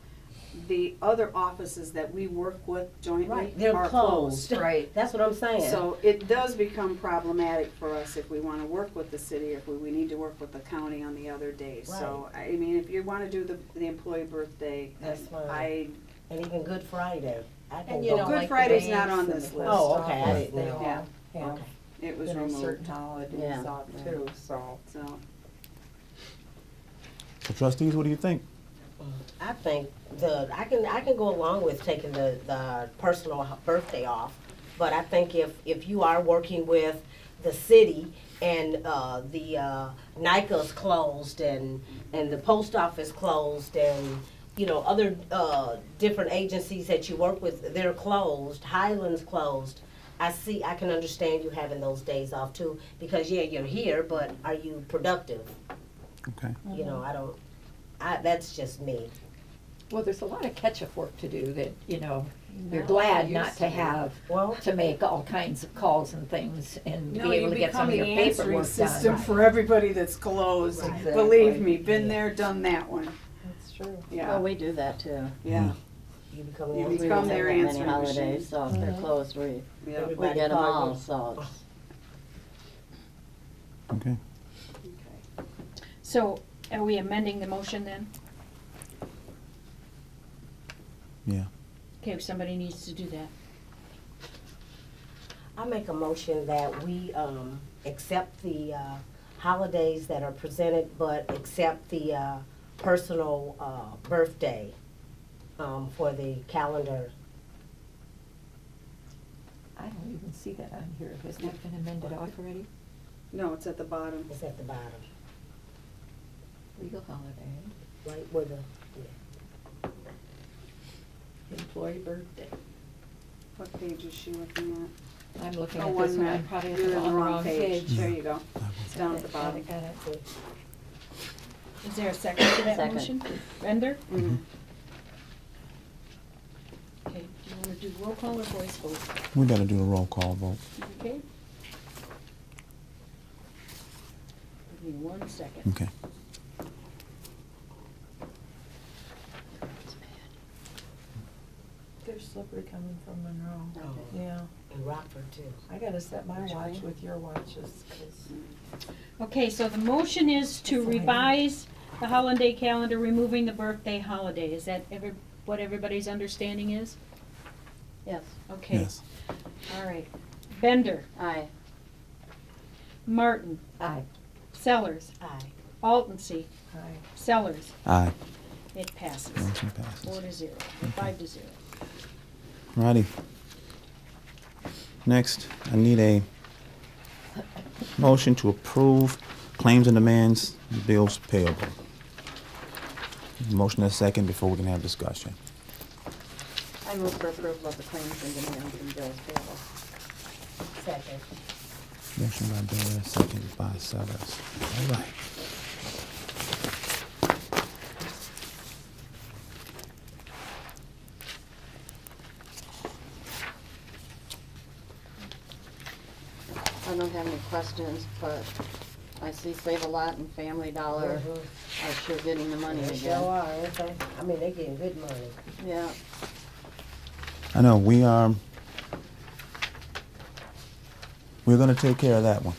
Speaker 3: the other offices that we work with jointly
Speaker 5: Right, they're
Speaker 3: are
Speaker 5: closed.
Speaker 3: closed.
Speaker 7: Right.
Speaker 5: That's what I'm saying.
Speaker 3: So it does become problematic for us if we wanna work with the city, if we need to work with the county on the other days. So, I mean, if you wanna do the employee birthday,
Speaker 5: That's fine.
Speaker 3: I,
Speaker 5: And even Good Friday. I can
Speaker 7: And
Speaker 5: go.
Speaker 7: you know,
Speaker 3: Good
Speaker 7: like the
Speaker 3: Friday's not
Speaker 7: banks
Speaker 3: on
Speaker 7: and
Speaker 3: this
Speaker 7: the
Speaker 3: list.
Speaker 5: Oh,
Speaker 7: post
Speaker 5: okay, I
Speaker 7: office,
Speaker 5: didn't
Speaker 7: they
Speaker 5: know.
Speaker 7: all have,
Speaker 5: Okay.
Speaker 3: it was
Speaker 7: you know,
Speaker 3: removed,
Speaker 7: certain holidays
Speaker 1: Yeah.
Speaker 7: off too, so.
Speaker 3: so.
Speaker 2: So trustees, what do you think?
Speaker 5: I think I can go along with taking the personal birthday off, but I think if you are working with the city and the NICA's closed and the post office closed and you know other different agencies that you work with, they're closed. Highland's closed. I can understand you having those days off too, because yeah, you're here, but are you productive?
Speaker 2: Okay.
Speaker 5: You know, that's just me.
Speaker 4: Well, there's a lot of catch-up work to do that, you know, you're
Speaker 3: No,
Speaker 4: glad
Speaker 3: you
Speaker 4: not
Speaker 3: used
Speaker 4: to
Speaker 3: to.
Speaker 4: have,
Speaker 5: Well,
Speaker 4: to make all kinds of calls and things and
Speaker 3: No,
Speaker 4: be
Speaker 3: you
Speaker 4: able to get some
Speaker 3: become
Speaker 4: of
Speaker 3: the
Speaker 4: your
Speaker 3: answering
Speaker 4: paperwork
Speaker 3: system
Speaker 4: done.
Speaker 3: for everybody that's closed.
Speaker 5: Right.
Speaker 3: Believe me, been there, done that one.
Speaker 7: That's true.
Speaker 3: Yeah,
Speaker 1: Well, we do that too.
Speaker 3: yeah,
Speaker 5: you become
Speaker 3: You
Speaker 5: the
Speaker 1: We
Speaker 3: become
Speaker 1: don't
Speaker 3: their
Speaker 1: have many
Speaker 3: answering
Speaker 1: holidays,
Speaker 3: machine.
Speaker 1: so if they're
Speaker 4: Mhm.
Speaker 1: closed, we
Speaker 3: yeah.
Speaker 5: Everybody
Speaker 1: get them
Speaker 5: call
Speaker 1: all,
Speaker 5: you.
Speaker 1: so it's.
Speaker 2: Okay.
Speaker 3: Okay.
Speaker 6: So are we amending the motion then?
Speaker 2: Yeah.
Speaker 6: Okay, somebody needs to do that.
Speaker 5: I make a motion that we accept the holidays that are presented, but accept the personal birthday for the calendar.
Speaker 4: I don't even see that on here. Has that been amended off already?
Speaker 3: No, it's at the bottom.
Speaker 5: It's at the bottom,
Speaker 4: Legal holiday,
Speaker 5: right where the,
Speaker 4: employee birthday.
Speaker 3: What page is she looking at?
Speaker 4: I'm looking
Speaker 3: Oh,
Speaker 4: at
Speaker 3: one
Speaker 4: this one, I'm
Speaker 3: minute.
Speaker 4: probably at
Speaker 3: You're
Speaker 4: the
Speaker 3: in the
Speaker 4: wrong page.
Speaker 3: There you go. It's down at the
Speaker 4: Got
Speaker 3: bottom.
Speaker 4: it, got it.
Speaker 6: Is there a second to that
Speaker 1: Second.
Speaker 6: motion? Render?
Speaker 3: Mhm.
Speaker 6: Okay, do you wanna do roll call or voice vote?
Speaker 2: We better do a roll call vote.
Speaker 6: Okay? Give me 1 second.
Speaker 2: Okay.
Speaker 7: They're slippery coming from Monroe.
Speaker 5: oh,
Speaker 7: Yeah,
Speaker 5: in Rockford too.
Speaker 7: I gotta set my
Speaker 5: Which
Speaker 7: watch
Speaker 5: way?
Speaker 7: with your watches, 'cause
Speaker 6: Okay, so the motion is to revise the holiday calendar, removing the birthday holiday. Is that what everybody's understanding is?
Speaker 1: Yes,
Speaker 6: Okay,
Speaker 2: Yes.
Speaker 6: all right. Bender,
Speaker 1: aye.
Speaker 6: Martin,
Speaker 4: Aye.
Speaker 6: Sellers,
Speaker 5: Aye.
Speaker 6: Altensi,
Speaker 7: I,
Speaker 6: Sellers.
Speaker 2: Aye.
Speaker 6: It passes.
Speaker 2: Motion passes.
Speaker 6: 4-0, 5-0.
Speaker 2: Righty. Next, I need a motion to approve claims and demands, bills payable. Motion and a second before we can have discussion.
Speaker 1: I move for approval of the claims and demands and bills payable.
Speaker 5: Second.
Speaker 2: Motion by Baylor, second by Sellers. All right.
Speaker 1: I don't have any questions, but I see Save a Lot and Family Dollar
Speaker 5: Mhm.
Speaker 1: are sure getting the money
Speaker 5: They
Speaker 1: again.
Speaker 5: sure are, aren't they? I mean, they're getting good money.
Speaker 1: Yeah,
Speaker 2: I know, we're gonna take care of that one.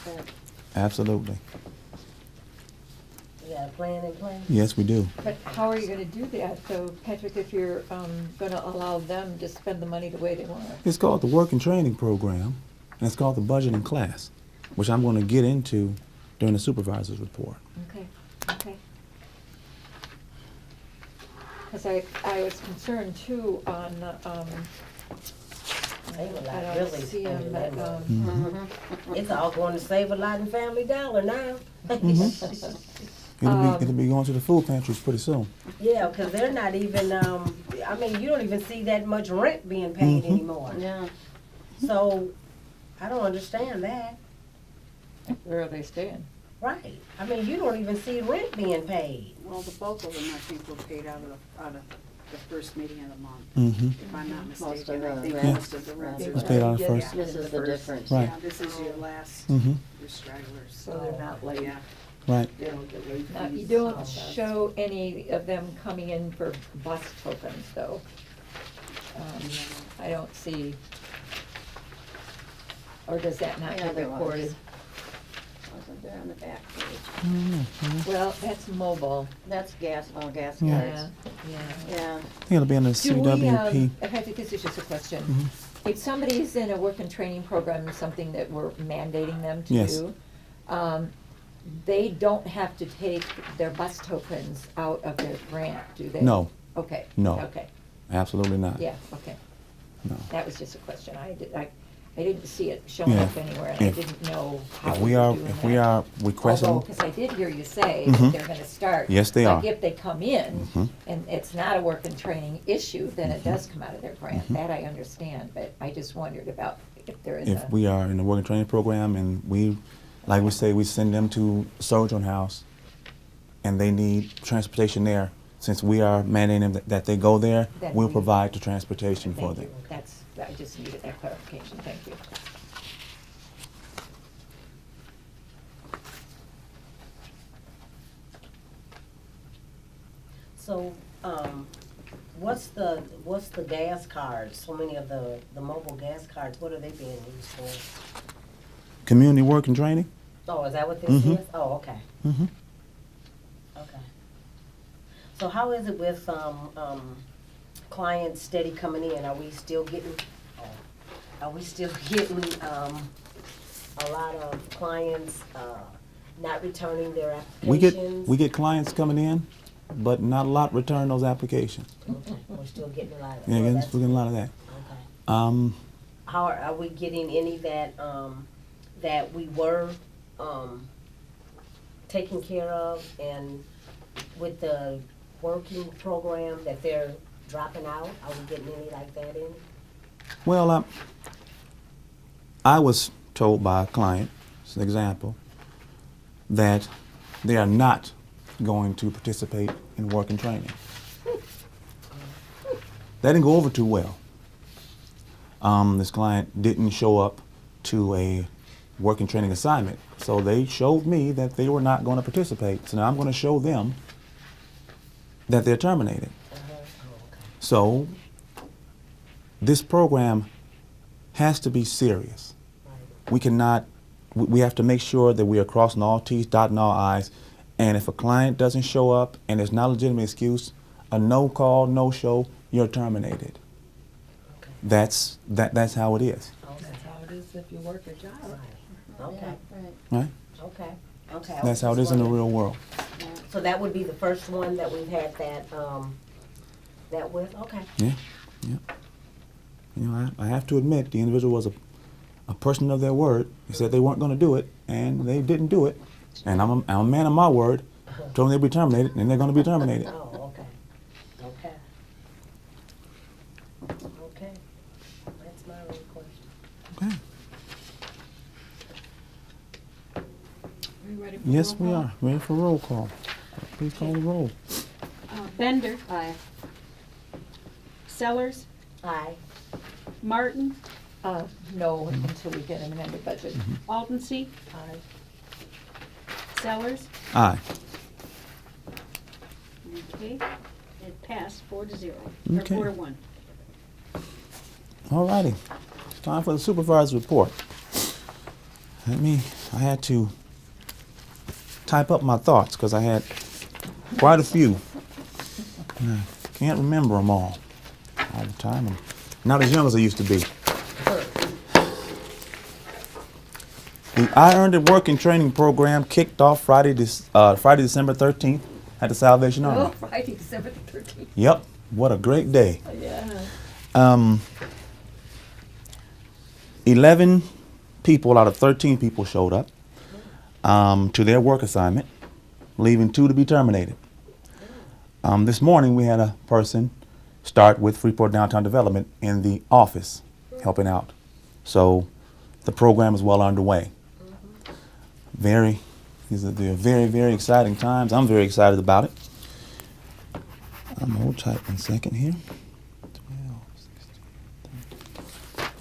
Speaker 1: but
Speaker 2: Absolutely.
Speaker 5: You got a plan in place?
Speaker 2: Yes, we do.
Speaker 4: But how are you gonna do that, though, Patrick, if you're gonna allow them to spend the money the way they want?
Speaker 2: It's called the Work and Training Program, and it's called the Budgeting Class, which I'm gonna get into during the supervisor's report.
Speaker 4: Okay, okay. Because I was concerned too on,
Speaker 5: They were
Speaker 4: I
Speaker 5: like
Speaker 4: don't
Speaker 5: really
Speaker 4: see
Speaker 5: spending
Speaker 4: them,
Speaker 5: that
Speaker 4: but,
Speaker 5: money. It's all going to Save a Lot and Family Dollar now.
Speaker 2: It'll be going to the food pantries pretty soon.
Speaker 5: Yeah, because they're not even, I mean, you don't even see that much rent being paid
Speaker 2: Mhm.
Speaker 5: anymore.
Speaker 1: yeah,
Speaker 5: So I don't understand that.
Speaker 4: Where are they staying?
Speaker 5: Right. I mean, you don't even see rent being paid.
Speaker 3: Well, the bulk of them, I think, were paid out of the first meeting of the month,
Speaker 2: Mm-hmm.
Speaker 3: if I'm not
Speaker 1: Most of
Speaker 3: mistaken. I
Speaker 1: the
Speaker 3: think
Speaker 1: rents.
Speaker 3: most of the rents.
Speaker 1: It's
Speaker 3: are-
Speaker 2: paid out of first.
Speaker 3: Yeah,
Speaker 1: This is the difference.
Speaker 2: Right.
Speaker 3: Yeah, this is your last,
Speaker 2: Mm-hmm.
Speaker 3: your stragglers.
Speaker 7: So they're not late.
Speaker 3: Yeah.
Speaker 2: Right.
Speaker 7: They don't get late
Speaker 4: Now, you
Speaker 7: fees.
Speaker 4: don't show any of them coming in for bus tokens, though. I don't see, or does that not
Speaker 1: Yeah,
Speaker 4: get
Speaker 1: there was.
Speaker 4: recorded?
Speaker 1: Wasn't there on the back page?
Speaker 4: Well, that's mobile.
Speaker 1: That's gas cards.
Speaker 2: Yeah.
Speaker 4: Yeah.
Speaker 1: Yeah,
Speaker 2: I think it'll be in the
Speaker 4: Do we,
Speaker 2: CWP.
Speaker 4: I think this is just a question.
Speaker 2: Mhm.
Speaker 4: If somebody's in a work and training program, something that we're mandating them to
Speaker 2: Yes.
Speaker 4: do, they don't have to take their bus tokens out of their grant, do they?
Speaker 2: No,
Speaker 4: Okay.
Speaker 2: No.
Speaker 4: Okay,
Speaker 2: absolutely not.
Speaker 4: yeah, okay.
Speaker 2: No.
Speaker 4: That was just a question. I didn't see it showing
Speaker 2: Yeah.
Speaker 4: up anywhere, and I
Speaker 2: If-
Speaker 4: didn't know how
Speaker 2: If
Speaker 4: we
Speaker 2: we
Speaker 4: were
Speaker 2: are,
Speaker 4: doing
Speaker 2: if we
Speaker 4: that.
Speaker 2: are requesting,
Speaker 4: Although, because I did hear you say
Speaker 2: Mhm.
Speaker 4: that they're gonna start.
Speaker 2: Yes, they are.
Speaker 4: Like if they come in,
Speaker 2: Mhm.
Speaker 4: and it's not a work and training issue, then it does come out of their grant.
Speaker 2: Mhm.
Speaker 4: That I understand, but I just wondered about if there is
Speaker 2: if
Speaker 4: a.
Speaker 2: we are in the work and training program and we, like we say, we send them to Sojourn House and they need transportation there, since we are mandating them that they go there,
Speaker 4: Then
Speaker 2: we'll
Speaker 4: we-
Speaker 2: provide the transportation for
Speaker 4: Thank
Speaker 2: them.
Speaker 4: you. I just needed that clarification. Thank you.
Speaker 5: So, what's the gas cards? So many of the mobile gas cards, what are they being used for?
Speaker 2: Community work and training?
Speaker 5: Oh, is that what this
Speaker 2: Mhm.
Speaker 5: is? Oh, okay,
Speaker 2: Mm-hmm.
Speaker 5: okay. So how is it with, clients steady coming in? Are we still getting, a lot of clients, not returning their applications?
Speaker 2: We get clients coming in, but not a lot return those applications.
Speaker 5: Okay, we're still getting a lot of.
Speaker 2: Yeah,
Speaker 5: well,
Speaker 2: we're
Speaker 5: that's
Speaker 2: getting a lot of that.
Speaker 5: Okay.
Speaker 2: Um,
Speaker 5: Are we getting any that, that we were, taking care of, and with the working program that they're dropping out? Are we getting any like that in?
Speaker 2: well, I was told by a client, as an example, that they are not going to participate in work and training. That didn't go over too well. This client didn't show up to a work and training assignment, so they showed me that they were not going to participate. So now I'm going to show them that they're terminated.
Speaker 5: Oh, okay.
Speaker 2: So this program has to be serious.
Speaker 5: Right.
Speaker 2: We cannot, we have to make sure that we are crossing all T's, dotting all I's, and if a client doesn't show up and there's not a legitimate excuse, a no call, no show, you're terminated.
Speaker 5: Okay.
Speaker 2: That's how it is,
Speaker 5: Okay.
Speaker 7: That's how it is if you work a job.
Speaker 5: Right. Okay.
Speaker 1: yeah, right.
Speaker 2: right?
Speaker 5: Okay. Okay. I
Speaker 2: That's
Speaker 5: was
Speaker 2: how it
Speaker 5: just
Speaker 2: is in the
Speaker 5: wondering.
Speaker 2: real world.
Speaker 1: Yeah.
Speaker 5: So that would be the first one that we've had that, that with? Okay.
Speaker 2: Yeah, yeah. You know, I have to admit, the individual was a person of their word. They said they weren't going to do it, and they didn't do it. And I'm a man of my word. Told them they'd be terminated, and they're going to be terminated.
Speaker 5: Oh, okay. Okay. Okay. That's my only question.
Speaker 2: Okay.
Speaker 6: Are you ready for
Speaker 2: Yes,
Speaker 6: roll
Speaker 2: we
Speaker 6: call?
Speaker 2: are. Ready for roll call. Please call the roll.
Speaker 6: Bender,
Speaker 1: Aye.
Speaker 6: Sellers,
Speaker 5: Aye.
Speaker 6: Martin,
Speaker 4: No, until we get an amended budget.
Speaker 6: Altensee,
Speaker 5: Aye.
Speaker 6: Sellers.
Speaker 2: Aye.
Speaker 6: Okay, it passed 4-0, or
Speaker 2: Okay.
Speaker 6: 4-1.
Speaker 2: All righty. It's time for the supervisor's report. I had to type up my thoughts because I had quite a few. And I can't remember them all the time. I'm not as young as I used to be. The I Earned It Work and Training Program kicked off Friday, December 13th at the Salvation
Speaker 4: Oh,
Speaker 2: Army.
Speaker 4: Friday, December 13th.
Speaker 2: Yep, what a great day.
Speaker 4: Yeah.
Speaker 2: 11 people out of 13 people showed up to their work assignment, leaving 2 to be terminated. This morning we had a person start with Freeport Downtown Development in the office helping out. So the program is well underway. They're very, very exciting times. I'm very excited about it. I'm gonna hold tight 1 second here. 12, 16.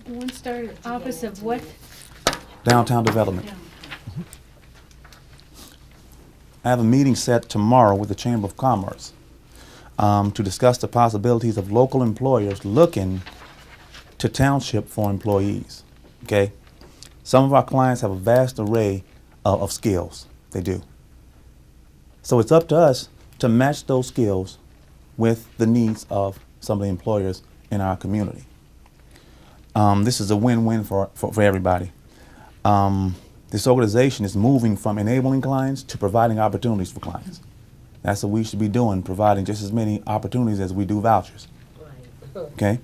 Speaker 6: The one started Office of what?
Speaker 2: Downtown Development. I have a meeting set tomorrow with the Chamber of Commerce to discuss the possibilities of local employers looking to Township for employees. Okay? Some of our clients have a vast array of skills. They do. So it's up to us to match those skills with the needs of some of the employers in our community. This is a win-win for everybody. This organization is moving from enabling clients to providing opportunities for clients. That's what we should be doing, providing just as many opportunities as we do vouchers. Okay?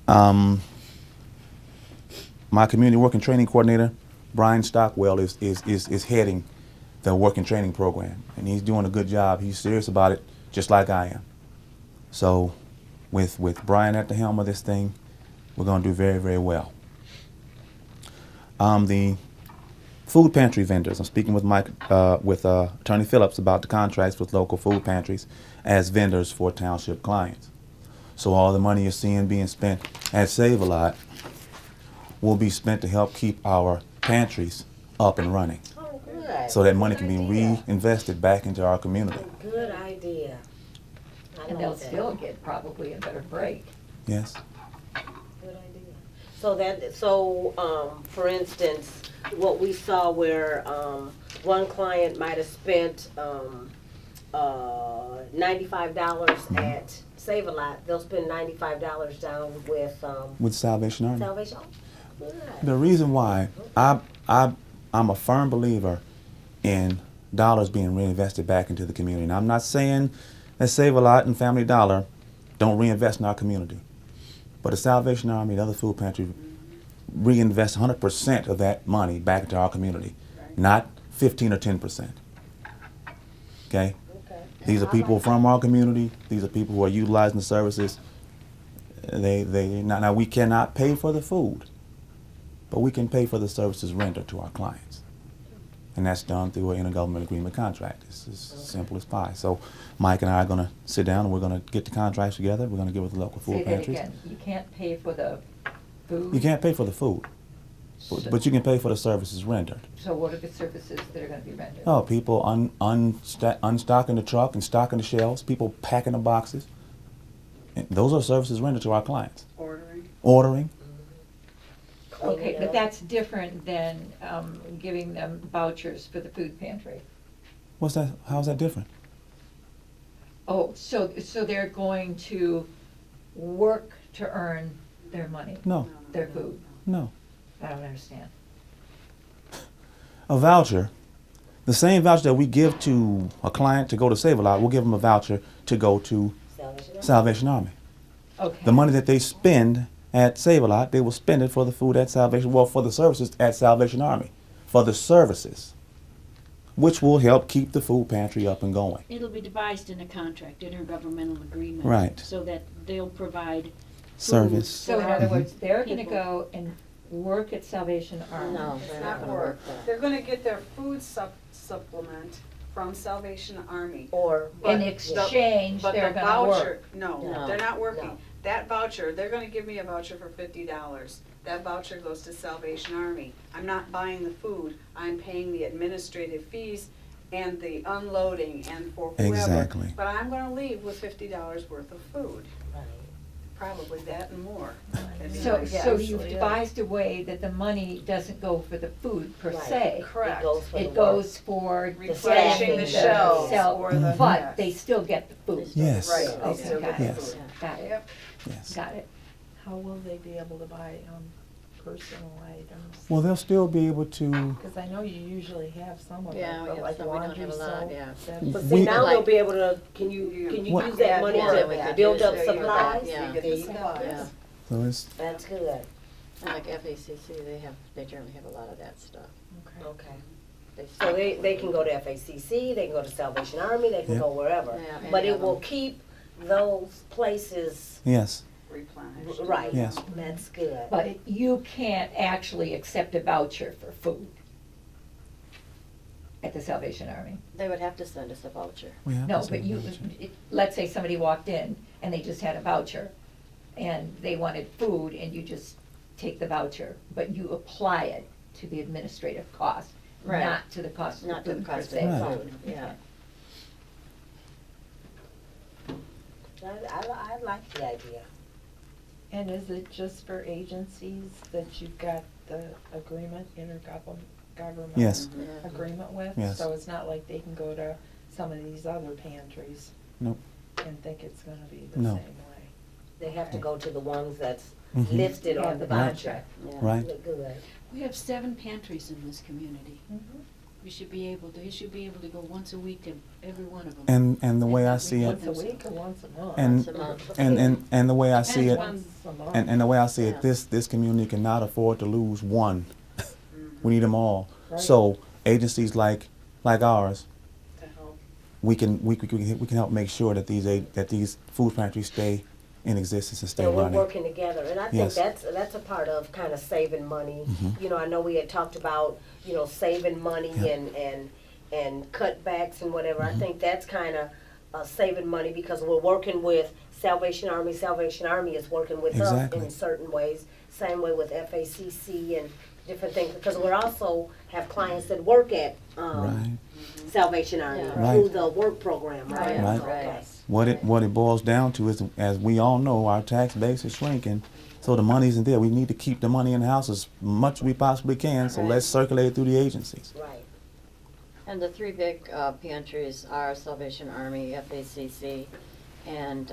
Speaker 2: My community work and training coordinator, Brian Stockwell, is heading the work and training program, and he's doing a good job. He's serious about it, just like I am. So with Brian at the helm of this thing, we're going to do very, very well. The food pantry vendors, I'm speaking with Attorney Phillips about the contracts with local food pantries as vendors for Township clients. So all the money you're seeing being spent at Save-A-Lot will be spent to help keep our pantries up and running, so that money can be reinvested back into our community.
Speaker 5: Good idea.
Speaker 4: And they'll still get probably a better break.
Speaker 2: Yes.
Speaker 5: Good idea. For instance, what we saw where one client might have spent $95 at Save-A-Lot, they'll spend $95 down
Speaker 2: With Salvation Army.
Speaker 5: Salvation Army. Good.
Speaker 2: The reason why I'm a firm believer in dollars being reinvested back into the community. And I'm not saying that Save-A-Lot and Family Dollar don't reinvest in our community, but the Salvation Army and other food pantries reinvest 100% of that money back into our community, not 15 or 10%. Okay? These are people from our community. These are people who are utilizing the services. Now we cannot pay for the food, but we can pay for the services rendered to our clients. And that's done through an intergovernmental agreement contract. It's as simple as pie. So Mike and I are going to sit down and we're going to get the contracts together. We're going to get with the local food
Speaker 4: Say that
Speaker 2: pantries.
Speaker 4: again, you can't pay for the food?
Speaker 2: You can't pay for the food, but you can pay for the services rendered.
Speaker 4: So what are the services that are gonna be rendered?
Speaker 2: Oh, people unstocking the truck and stocking the shelves, people packing the boxes. And those are services rendered to our clients. Ordering.
Speaker 4: Okay, but that's different than giving them vouchers for the food pantry.
Speaker 2: What's that? How's that different?
Speaker 4: Oh, so they're going to work to earn their money,
Speaker 2: No,
Speaker 4: their food?
Speaker 2: no.
Speaker 4: I don't understand.
Speaker 2: A voucher, the same voucher that we give to a client to go to Save-A-Lot, we'll give them a voucher to go to Salvation Army.
Speaker 4: Okay.
Speaker 2: The money that they spend at Save-A-Lot, they will spend it for the food at Salvation, well, for the services at Salvation Army, for the services, which will help keep the food pantry up and going.
Speaker 6: It'll be devised in a contract, intergovernmental agreement.
Speaker 2: Right.
Speaker 6: So that they'll provide
Speaker 2: Service.
Speaker 4: So in other words, they're gonna go and work at Salvation Army?
Speaker 1: No,
Speaker 3: It's
Speaker 1: they're
Speaker 3: not
Speaker 1: not gonna
Speaker 3: work.
Speaker 1: work that.
Speaker 3: They're gonna get their food supplement from Salvation Army.
Speaker 5: Or
Speaker 4: In
Speaker 3: But
Speaker 4: exchange,
Speaker 3: But
Speaker 4: they're
Speaker 3: the
Speaker 4: gonna
Speaker 3: voucher,
Speaker 4: work?
Speaker 3: no,
Speaker 1: No.
Speaker 3: they're not working.
Speaker 5: No.
Speaker 3: That voucher, they're gonna give me a voucher for $50. That voucher goes to Salvation Army. I'm not buying the food, I'm paying the administrative fees and the unloading and for whoever.
Speaker 2: Exactly.
Speaker 3: But I'm gonna leave with $50 worth of food, probably that and more. That's my guess.
Speaker 4: So you've devised a way that the money doesn't go for the food per
Speaker 5: Right.
Speaker 4: se.
Speaker 3: Correct.
Speaker 4: It goes for
Speaker 3: Replenishing
Speaker 4: staffing
Speaker 3: the shelves or the-
Speaker 4: but
Speaker 3: yes.
Speaker 4: they still get the food.
Speaker 2: Yes.
Speaker 3: Right, they
Speaker 4: Okay,
Speaker 3: still
Speaker 4: got
Speaker 3: get
Speaker 4: it.
Speaker 3: the
Speaker 2: Yes.
Speaker 3: food.
Speaker 4: Got it,
Speaker 3: Yep.
Speaker 2: Yes.
Speaker 4: got it.
Speaker 7: How will they be able to buy personal items?
Speaker 2: Well, they'll still be able to.
Speaker 7: Because I know you usually have some of it,
Speaker 1: Yeah, we
Speaker 7: but
Speaker 1: have
Speaker 7: like
Speaker 1: some, we don't
Speaker 7: laundry
Speaker 1: have a lot,
Speaker 7: soap.
Speaker 1: yeah.
Speaker 7: that's-
Speaker 5: But
Speaker 2: We-
Speaker 5: see, now they'll
Speaker 1: Like-
Speaker 5: be able to, can you
Speaker 2: What-
Speaker 5: use that money
Speaker 1: Yeah, we
Speaker 5: to
Speaker 1: could
Speaker 5: build
Speaker 1: use
Speaker 5: up
Speaker 1: it.
Speaker 5: supplies?
Speaker 1: Yeah.
Speaker 3: You get
Speaker 5: There
Speaker 3: the
Speaker 5: you go.
Speaker 3: supplies.
Speaker 1: Yeah.
Speaker 2: So it's,
Speaker 5: That's good.
Speaker 1: And like FACC, they generally have a lot of that stuff.
Speaker 5: Okay. So they can go to FACC, they can go to Salvation Army, they can
Speaker 2: Yeah.
Speaker 5: go wherever.
Speaker 1: Yeah,
Speaker 5: But
Speaker 1: any
Speaker 5: it
Speaker 1: of
Speaker 5: will
Speaker 1: them.
Speaker 5: keep those places
Speaker 2: yes.
Speaker 3: replenished.
Speaker 5: Right,
Speaker 2: Yes.
Speaker 5: that's good.
Speaker 4: But you can't actually accept a voucher for food at the Salvation Army.
Speaker 1: They would have to send us a voucher.
Speaker 2: We have
Speaker 4: No,
Speaker 2: to
Speaker 4: but
Speaker 2: send
Speaker 4: you,
Speaker 2: vouchers.
Speaker 4: let's say somebody walked in and they just had a voucher and they wanted food and you just take the voucher, but you apply it to the administrative cost,
Speaker 1: Right.
Speaker 4: not to the cost of the
Speaker 1: Not to the
Speaker 4: food per
Speaker 1: cost of
Speaker 4: se.
Speaker 1: the
Speaker 2: Right.
Speaker 1: food, yeah.
Speaker 5: I like the idea.
Speaker 7: And is it just for agencies that you've got the agreement, intergovernmental
Speaker 2: Yes.
Speaker 1: Yeah.
Speaker 7: agreement with?
Speaker 2: Yes.
Speaker 7: So it's not like they can go to some of these other pantries
Speaker 2: Nope.
Speaker 7: and think it's gonna be the
Speaker 2: No.
Speaker 7: same way.
Speaker 5: They have to go to the ones that's
Speaker 2: Mhm.
Speaker 5: listed
Speaker 4: Yeah,
Speaker 5: on the
Speaker 4: the
Speaker 5: voucher.
Speaker 4: contract.
Speaker 1: Yeah.
Speaker 2: Right.
Speaker 5: Look good.
Speaker 6: We have 7 pantries in this community.
Speaker 7: Mm-hmm.
Speaker 6: You should be able to go once a week to every one of them.
Speaker 2: And the way I see it,
Speaker 7: Once a week or once a month?
Speaker 2: and
Speaker 1: Once a month.
Speaker 2: and the way I see it,
Speaker 6: Depends
Speaker 7: Once a month.
Speaker 2: and the way I see
Speaker 1: Yeah.
Speaker 2: it, this community cannot afford to lose one. We need them all.
Speaker 7: Right.
Speaker 2: So agencies like ours,
Speaker 5: To help.
Speaker 2: we can help make sure that these food pantries stay in existence and stay
Speaker 5: And we're
Speaker 2: running.
Speaker 5: working together, and I think
Speaker 2: Yes.
Speaker 5: that's a part of kind of saving money.
Speaker 2: Mhm.
Speaker 5: You know, I know we had talked about, you know, saving money
Speaker 2: Yeah.
Speaker 5: and cutbacks and whatever. I
Speaker 2: Mhm.
Speaker 5: think that's kind of saving money because we're working with Salvation Army. Salvation Army is working with us
Speaker 2: Exactly.
Speaker 5: in certain ways. Same way with FACC and different things, because we also have clients that work at
Speaker 2: Right.
Speaker 5: Salvation Army
Speaker 1: Yeah.
Speaker 5: through
Speaker 2: Right.
Speaker 5: the work program, right?
Speaker 2: Right.
Speaker 5: Okay.
Speaker 1: Right.
Speaker 2: What it boils down to is, as we all know, our tax base is shrinking, so the money isn't there. We need to keep the money in the house as much as we possibly can. So
Speaker 1: Right.
Speaker 2: let's circulate it through the agencies.
Speaker 5: Right.
Speaker 1: And the 3 big pantries are Salvation Army, FACC, and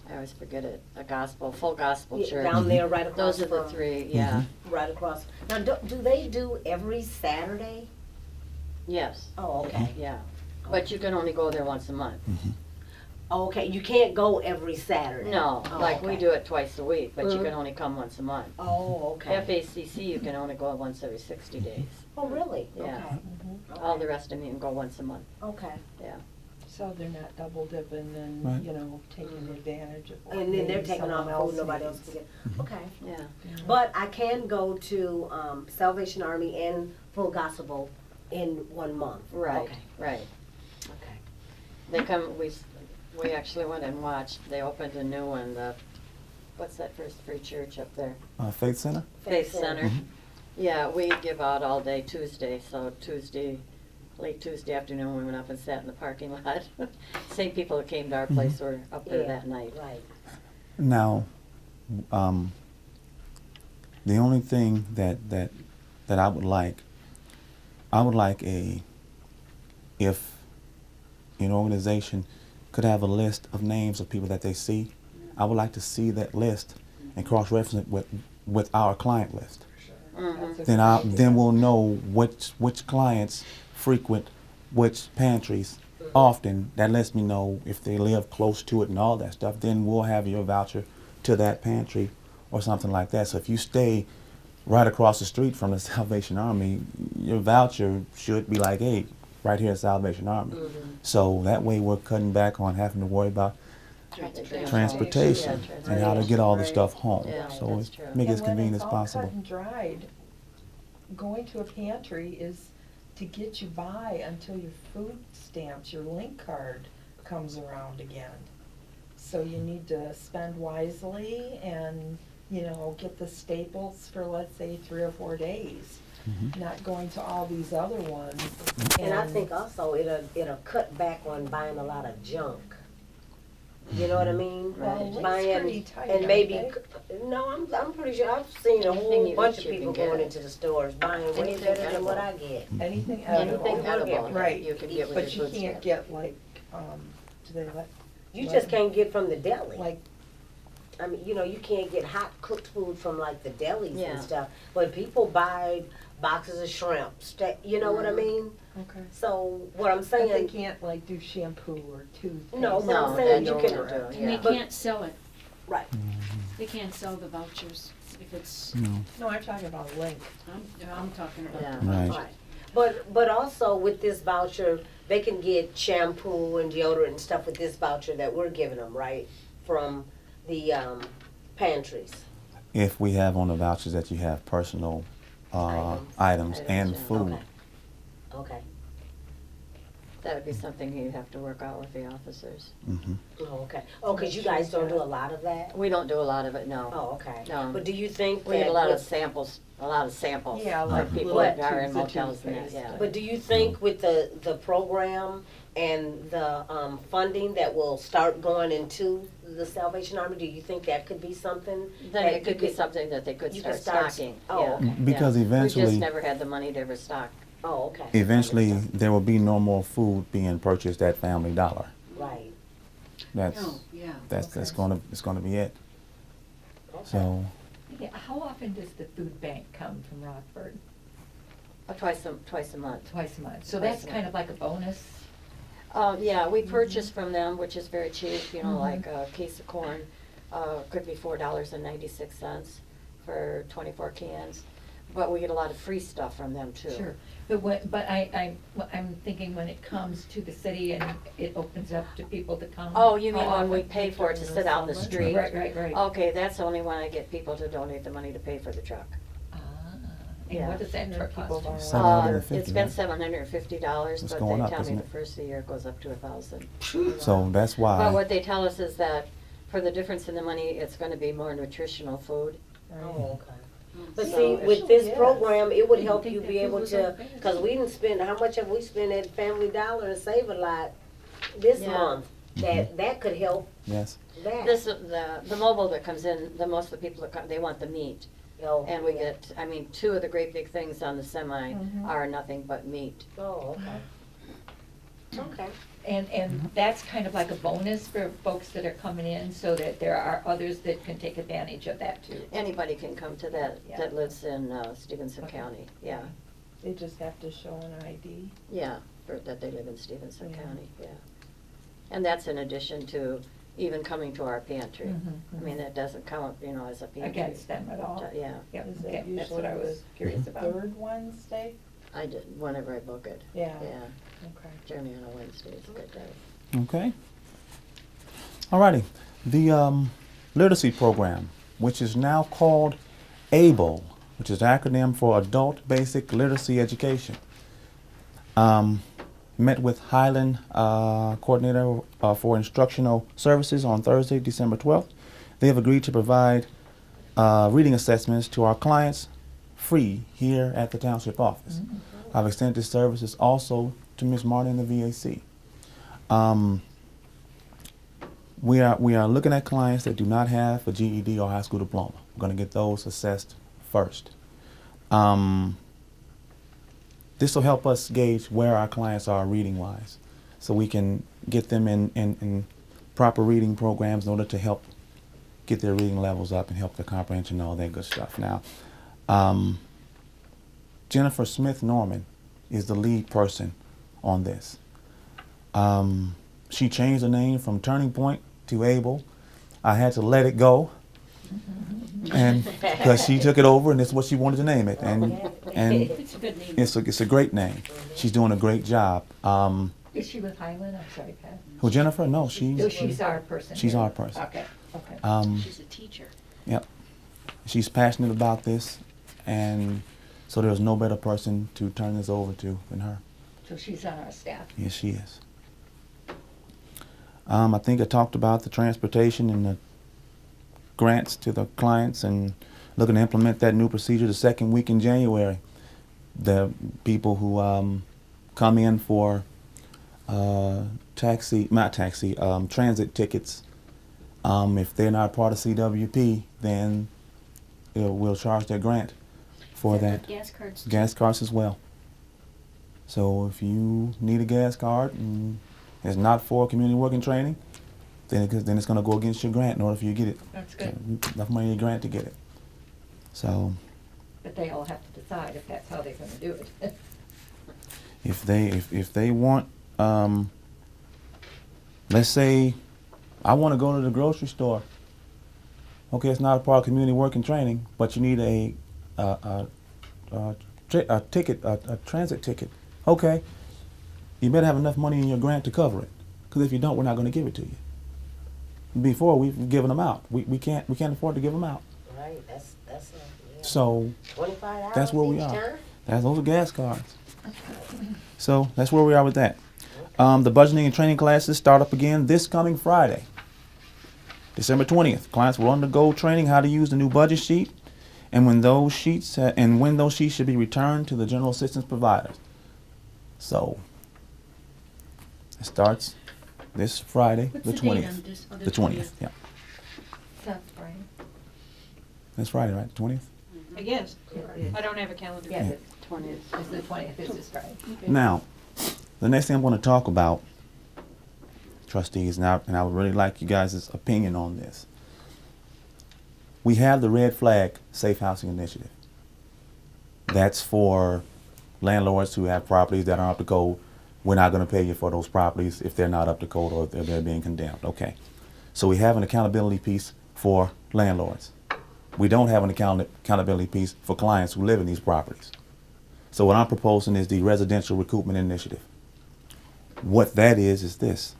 Speaker 1: I always forget it, Full Gospel
Speaker 5: Yeah,
Speaker 1: Church.
Speaker 5: down there, right across
Speaker 1: Those are the
Speaker 5: from-
Speaker 1: 3, yeah.
Speaker 5: Right across. Now, do they do every Saturday?
Speaker 1: Yes,
Speaker 5: Oh, okay.
Speaker 1: yeah. But you can only go there once a month.
Speaker 5: Oh, okay, you can't go every Saturday?
Speaker 1: No,
Speaker 5: Oh,
Speaker 1: like we
Speaker 5: okay.
Speaker 1: do it twice a week, but you
Speaker 5: Mhm.
Speaker 1: can only come once a month.
Speaker 5: Oh, okay.
Speaker 1: FACC, you can only go once every 60 days.
Speaker 5: Oh, really?
Speaker 1: Yeah.
Speaker 5: Okay.
Speaker 1: All the rest of them you can go once a month,
Speaker 5: Okay.
Speaker 1: yeah.
Speaker 7: So they're not double dipping and,
Speaker 2: Right.
Speaker 7: you know, taking advantage of what
Speaker 5: And then they're
Speaker 7: maybe
Speaker 5: taking
Speaker 7: someone
Speaker 5: off food nobody else
Speaker 7: needs.
Speaker 5: can get. Okay.
Speaker 1: Yeah,
Speaker 5: But I can go to Salvation Army and Full Gospel in 1 month?
Speaker 1: right,
Speaker 5: Okay.
Speaker 1: right.
Speaker 5: Okay.
Speaker 1: They come, we actually went and watched, they opened a new one, what's that first free church up there?
Speaker 2: Faith Center.
Speaker 1: Faith Center. Yeah, we give out all day Tuesday, so late Tuesday afternoon, we went up and sat in the parking lot. Same people that came to our place were up there
Speaker 5: Yeah,
Speaker 1: that night.
Speaker 5: Right.
Speaker 2: Now, the only thing that I would like if an organization could have a list of names of people that they see, I would like to see that list and cross-reference it with our client list.
Speaker 1: Mhm.
Speaker 7: That's a
Speaker 2: Then
Speaker 7: good idea.
Speaker 2: then we'll know which clients frequent which pantries often. That lets me know if they live close to it and all that stuff. Then we'll have your voucher to that pantry or something like that. So if you stay right across the street from the Salvation Army, your voucher should be like, hey, right here at Salvation Army. So that way we're cutting back on having to worry about transportation
Speaker 1: Yeah,
Speaker 2: and how to get all the
Speaker 5: Right.
Speaker 2: stuff home.
Speaker 1: Yeah,
Speaker 2: So
Speaker 1: that's
Speaker 2: it's
Speaker 1: true.
Speaker 2: make it as
Speaker 7: And when
Speaker 2: convenient
Speaker 7: it's
Speaker 2: as
Speaker 7: all
Speaker 2: possible.
Speaker 7: cut and dried, going to a pantry is to get you by until your food stamps, your link card comes around again. So you need to spend wisely and, you know, get the staples for, let's say, 3 or 4 days.
Speaker 2: Mhm.
Speaker 7: Not going to all these other ones.
Speaker 5: And I think also it'll cut back on buying a lot of junk. You know what I mean?
Speaker 7: Well,
Speaker 1: Right.
Speaker 7: Link's
Speaker 5: Buying
Speaker 7: pretty tight,
Speaker 5: and
Speaker 7: aren't
Speaker 5: maybe
Speaker 7: they?
Speaker 5: no, I'm pretty sure I've seen a
Speaker 1: Anything
Speaker 5: whole
Speaker 1: you
Speaker 5: bunch
Speaker 1: eat,
Speaker 5: of
Speaker 1: you
Speaker 5: people
Speaker 1: can
Speaker 5: going
Speaker 1: get.
Speaker 5: into the stores buying way
Speaker 1: Anything
Speaker 5: better than what I
Speaker 1: edible.
Speaker 5: get.
Speaker 7: Anything
Speaker 1: Anything
Speaker 7: edible.
Speaker 1: edible,
Speaker 7: Right.
Speaker 1: you can get with
Speaker 7: But you
Speaker 1: your food
Speaker 7: can't
Speaker 1: stamp.
Speaker 7: get like, do they let,
Speaker 5: You just can't get from the deli.
Speaker 7: like,
Speaker 5: I mean, you know, you can't get hot cooked food from like the delis
Speaker 1: Yeah.
Speaker 5: and stuff. But people buy boxes of shrimp, you know what I mean?
Speaker 7: okay.
Speaker 5: So what I'm
Speaker 7: But they
Speaker 5: saying,
Speaker 7: can't like do shampoo or toothpaste.
Speaker 5: No, but I'm
Speaker 1: No,
Speaker 5: saying
Speaker 1: that
Speaker 5: you
Speaker 1: you
Speaker 5: can-
Speaker 1: won't do,
Speaker 6: And they
Speaker 1: yeah.
Speaker 5: But-
Speaker 6: can't sell it.
Speaker 5: right?
Speaker 6: They can't sell the vouchers if it's,
Speaker 2: No.
Speaker 7: No, I'm talking about Link.
Speaker 6: I'm talking about.
Speaker 1: Yeah.
Speaker 2: Right.
Speaker 5: Right. But also with this voucher, they can get shampoo and deodorant and stuff with this voucher that we're giving them, right? From the pantries?
Speaker 2: If we have on the vouchers that you have personal items and
Speaker 1: yeah.
Speaker 2: food.
Speaker 5: Okay. Okay.
Speaker 1: That would be something you'd have to work out with the officers.
Speaker 2: Mhm.
Speaker 5: Oh, okay. Oh, because you guys don't do a lot of that?
Speaker 1: We don't do a lot of it, no.
Speaker 5: Oh, okay.
Speaker 1: No.
Speaker 5: But do you think
Speaker 1: We get
Speaker 5: that
Speaker 1: a lot of
Speaker 5: with-
Speaker 1: samples,
Speaker 7: Yeah, like
Speaker 1: for people
Speaker 7: little
Speaker 1: that are in
Speaker 7: tubes of
Speaker 1: motels and that,
Speaker 7: toothpaste.
Speaker 1: yeah.
Speaker 5: But do you think with the program and the funding that will start going into the Salvation Army, do you think that could be something?
Speaker 1: Then
Speaker 5: that
Speaker 1: it could
Speaker 5: you
Speaker 1: be something that they could
Speaker 5: you
Speaker 1: start
Speaker 5: could start-
Speaker 1: stocking,
Speaker 5: oh,
Speaker 1: yeah.
Speaker 5: okay.
Speaker 2: Because
Speaker 1: yeah.
Speaker 2: eventually-
Speaker 1: We just never had the money to ever stock.
Speaker 5: Oh, okay.
Speaker 2: Eventually, there will be no more food being purchased at Family Dollar.
Speaker 5: Right.
Speaker 2: That's
Speaker 3: Oh, yeah.
Speaker 2: that's
Speaker 3: okay.
Speaker 2: gonna be it.
Speaker 5: Okay.
Speaker 2: So
Speaker 4: Yeah, how often does the food bank come from Rockford?
Speaker 1: Twice a month.
Speaker 4: Twice a month. So
Speaker 1: Twice
Speaker 4: that's
Speaker 1: a
Speaker 4: kind
Speaker 1: month.
Speaker 4: of like a bonus?
Speaker 1: Yeah, we purchase from them, which is very cheap, you know,
Speaker 4: Mhm.
Speaker 1: like a case of corn, could be $4.96 for 24 cans. But we get a lot of free stuff from them too.
Speaker 4: Sure, but I'm thinking when it comes to the city and it opens up to people to come.
Speaker 1: Oh, you mean
Speaker 4: how
Speaker 1: when we
Speaker 4: often?
Speaker 1: pay for it to sit out in the
Speaker 7: Summer.
Speaker 1: street?
Speaker 4: Right.
Speaker 1: Okay, that's only when I get people to donate the money to pay for the truck.
Speaker 4: Ah,
Speaker 1: Yeah.
Speaker 4: and what does that
Speaker 7: And then
Speaker 4: truck
Speaker 7: people
Speaker 4: cost?
Speaker 7: don't
Speaker 4: you?
Speaker 2: $750,
Speaker 1: It's been
Speaker 2: right?
Speaker 1: $750,
Speaker 2: It's
Speaker 1: but
Speaker 2: going
Speaker 1: they
Speaker 2: up,
Speaker 1: tell me
Speaker 2: isn't
Speaker 1: the
Speaker 2: it?
Speaker 1: first of the year it goes up to $1,000.
Speaker 2: so that's
Speaker 1: But
Speaker 2: why
Speaker 1: what they tell us is that for the difference in the money, it's gonna be more nutritional food.
Speaker 5: Oh, okay. But
Speaker 1: So-
Speaker 5: see, with this
Speaker 7: Yes.
Speaker 5: program, it would
Speaker 4: You
Speaker 5: help
Speaker 4: think
Speaker 5: you
Speaker 4: that
Speaker 5: be
Speaker 4: food
Speaker 5: able
Speaker 4: was
Speaker 5: to,
Speaker 4: okay?
Speaker 5: because we didn't spend, how much have we spent at Family Dollar and save a lot this
Speaker 1: Yeah.
Speaker 5: month? That could help
Speaker 2: yes.
Speaker 5: that.
Speaker 1: This, the mobile that comes in, the most of the people that come, they want the meat.
Speaker 5: Oh,
Speaker 1: And we
Speaker 5: yeah.
Speaker 1: get, I mean, two of the great big things on the semi
Speaker 7: Mhm.
Speaker 1: are nothing but meat.
Speaker 5: Oh, okay. Okay.
Speaker 4: And that's kind of like a bonus for folks that are coming in, so that there are others that can take advantage of that too.
Speaker 1: Anybody can come to that,
Speaker 4: Yeah.
Speaker 1: that lives in Stevenson
Speaker 4: Okay.
Speaker 1: County, yeah.
Speaker 7: They just have to show an ID.
Speaker 1: Yeah, for, that they live in Stevenson
Speaker 7: Yeah.
Speaker 1: County, yeah. And that's in addition to even coming to our pantry.
Speaker 4: Mhm,
Speaker 1: I mean, that doesn't count, you know, as a pantry.
Speaker 4: Against them at all.
Speaker 1: Yeah,
Speaker 4: Yep,
Speaker 7: Is that
Speaker 4: okay, that's what
Speaker 7: usually
Speaker 4: I was
Speaker 7: the
Speaker 4: curious about.
Speaker 7: Third Wednesday?
Speaker 1: I did, whenever I book it.
Speaker 7: Yeah.
Speaker 1: Yeah,
Speaker 7: Okay.
Speaker 1: generally on a Wednesday, it's a good day.
Speaker 2: Okay. Alrighty. The literacy program, which is now called ABLE, which is an acronym for Adult Basic Literacy Education. Met with Highland Coordinator for Instructional Services on Thursday, December 12th. They have agreed to provide reading assessments to our clients free here at the Township office. I've extended this services also to Ms. Martin in the VAC. We are looking at clients that do not have a GED or high school diploma. We're going to get those assessed first. This will help us gauge where our clients are reading-wise, so we can get them in proper reading programs in order to help get their reading levels up and help their comprehension and all that good stuff. Now, Jennifer Smith Norman is the lead person on this. She changed the name from Turning Point to ABLE. I had to let it go, and because she took it over, and it's what she wanted to name it, and
Speaker 6: It's a good name.
Speaker 2: it's a great name. She's doing a great job.
Speaker 4: Is she with Highland? I'm sorry, Pat.
Speaker 2: Who, Jennifer? No,
Speaker 4: No, she's our person.
Speaker 2: she's
Speaker 4: here.
Speaker 2: our person.
Speaker 4: Okay, okay.
Speaker 6: She's a teacher.
Speaker 2: Yep. She's passionate about this, and so there's no better person to turn this over to than her.
Speaker 4: So she's on our staff.
Speaker 2: Yes, she is. I think I talked about the transportation and the grants to the clients and looking to implement that new procedure the second week in January. The people who come in for transit tickets, if they're not part of CWP, then we'll charge their grant for that.
Speaker 6: Gas cards.
Speaker 2: Gas cards as well. So if you need a gas card and it's not for community working training, then it's going to go against your grant in order for you to get it.
Speaker 4: That's good.
Speaker 2: Enough money in your grant to get it. So
Speaker 4: But they all have to decide if that's how they're gonna do it.
Speaker 2: if they want, let's say I want to go to the grocery store. Okay, it's not a part of community working training, but you need a transit ticket. Okay, you better have enough money in your grant to cover it, because if you don't, we're not going to give it to you. before we've given them out. We can't afford to give them out.
Speaker 5: Right, that's
Speaker 2: So
Speaker 5: $25
Speaker 2: that's where we
Speaker 5: each
Speaker 2: are.
Speaker 5: time?
Speaker 2: Those are gas cards. So that's where we are with that. The budgeting and training classes start up again this coming Friday, December 20th. Clients will undergo training how to use the new budget sheet, and when those sheets should be returned to the general assistance providers. So it starts this Friday,
Speaker 6: What's
Speaker 2: the
Speaker 6: the date
Speaker 2: 20th.
Speaker 6: on this? Oh,
Speaker 2: The 20th. Yeah,
Speaker 4: That's right.
Speaker 2: that's Friday, right? The 20th.
Speaker 6: I guess. I don't have a calendar.
Speaker 4: Yeah,
Speaker 2: Yeah.
Speaker 4: the 20th, it's the 20th, it's this Friday.
Speaker 2: Now, the next thing I'm going to talk about, trustees, and I would really like you guys' opinion on this. We have the Red Flag Safe Housing Initiative. That's for landlords who have properties that aren't up to code. We're not going to pay you for those properties if they're not up to code or if they're being condemned. Okay. So we have an accountability piece for landlords. We don't have an accountability piece for clients who live in these properties. So what I'm proposing is the Residential Recoupment Initiative. What that is this.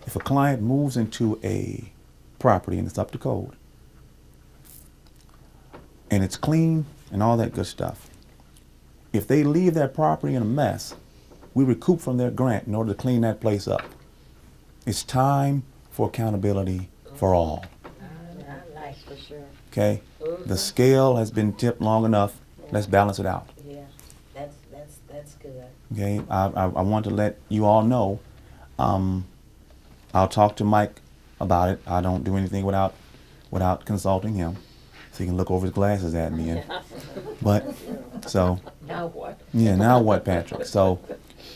Speaker 2: If a client moves into a property and it's up to code, and it's clean and all that good stuff, if they leave that property in a mess, we recoup from their grant in order to clean that place up. It's time for accountability for all.
Speaker 1: Nice, for sure.
Speaker 2: Okay? The scale has been tipped long enough. Let's balance it out.
Speaker 5: Yeah, that's good.
Speaker 2: Okay? I want to let you all know. I'll talk to Mike about it. I don't do anything without consulting him, so he can look over his glasses at me. And, but so
Speaker 4: Now what?
Speaker 2: yeah, now what, Patrick? So,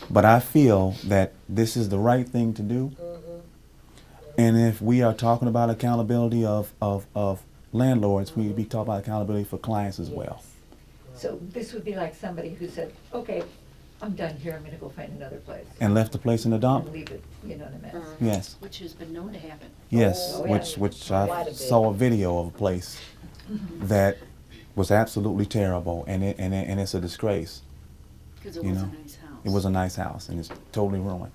Speaker 2: but I feel that this is the right thing to do. And if we are talking about accountability of landlords, we be talking about accountability for clients as well.
Speaker 4: So this would be like somebody who said, okay, I'm done here, I'm gonna go find another place.
Speaker 2: And left the place in the dump?
Speaker 4: And leave it, in a mess.
Speaker 2: Yes.
Speaker 6: Which has been known to happen.
Speaker 2: Yes,
Speaker 4: Oh, yeah.
Speaker 2: which
Speaker 5: Quite a
Speaker 2: I
Speaker 5: bit.
Speaker 2: saw a video of a place that was absolutely terrible, and it's a disgrace.
Speaker 6: Because it
Speaker 2: You
Speaker 6: was a
Speaker 2: know,
Speaker 6: nice house.
Speaker 2: It was a nice house, and it's totally ruined.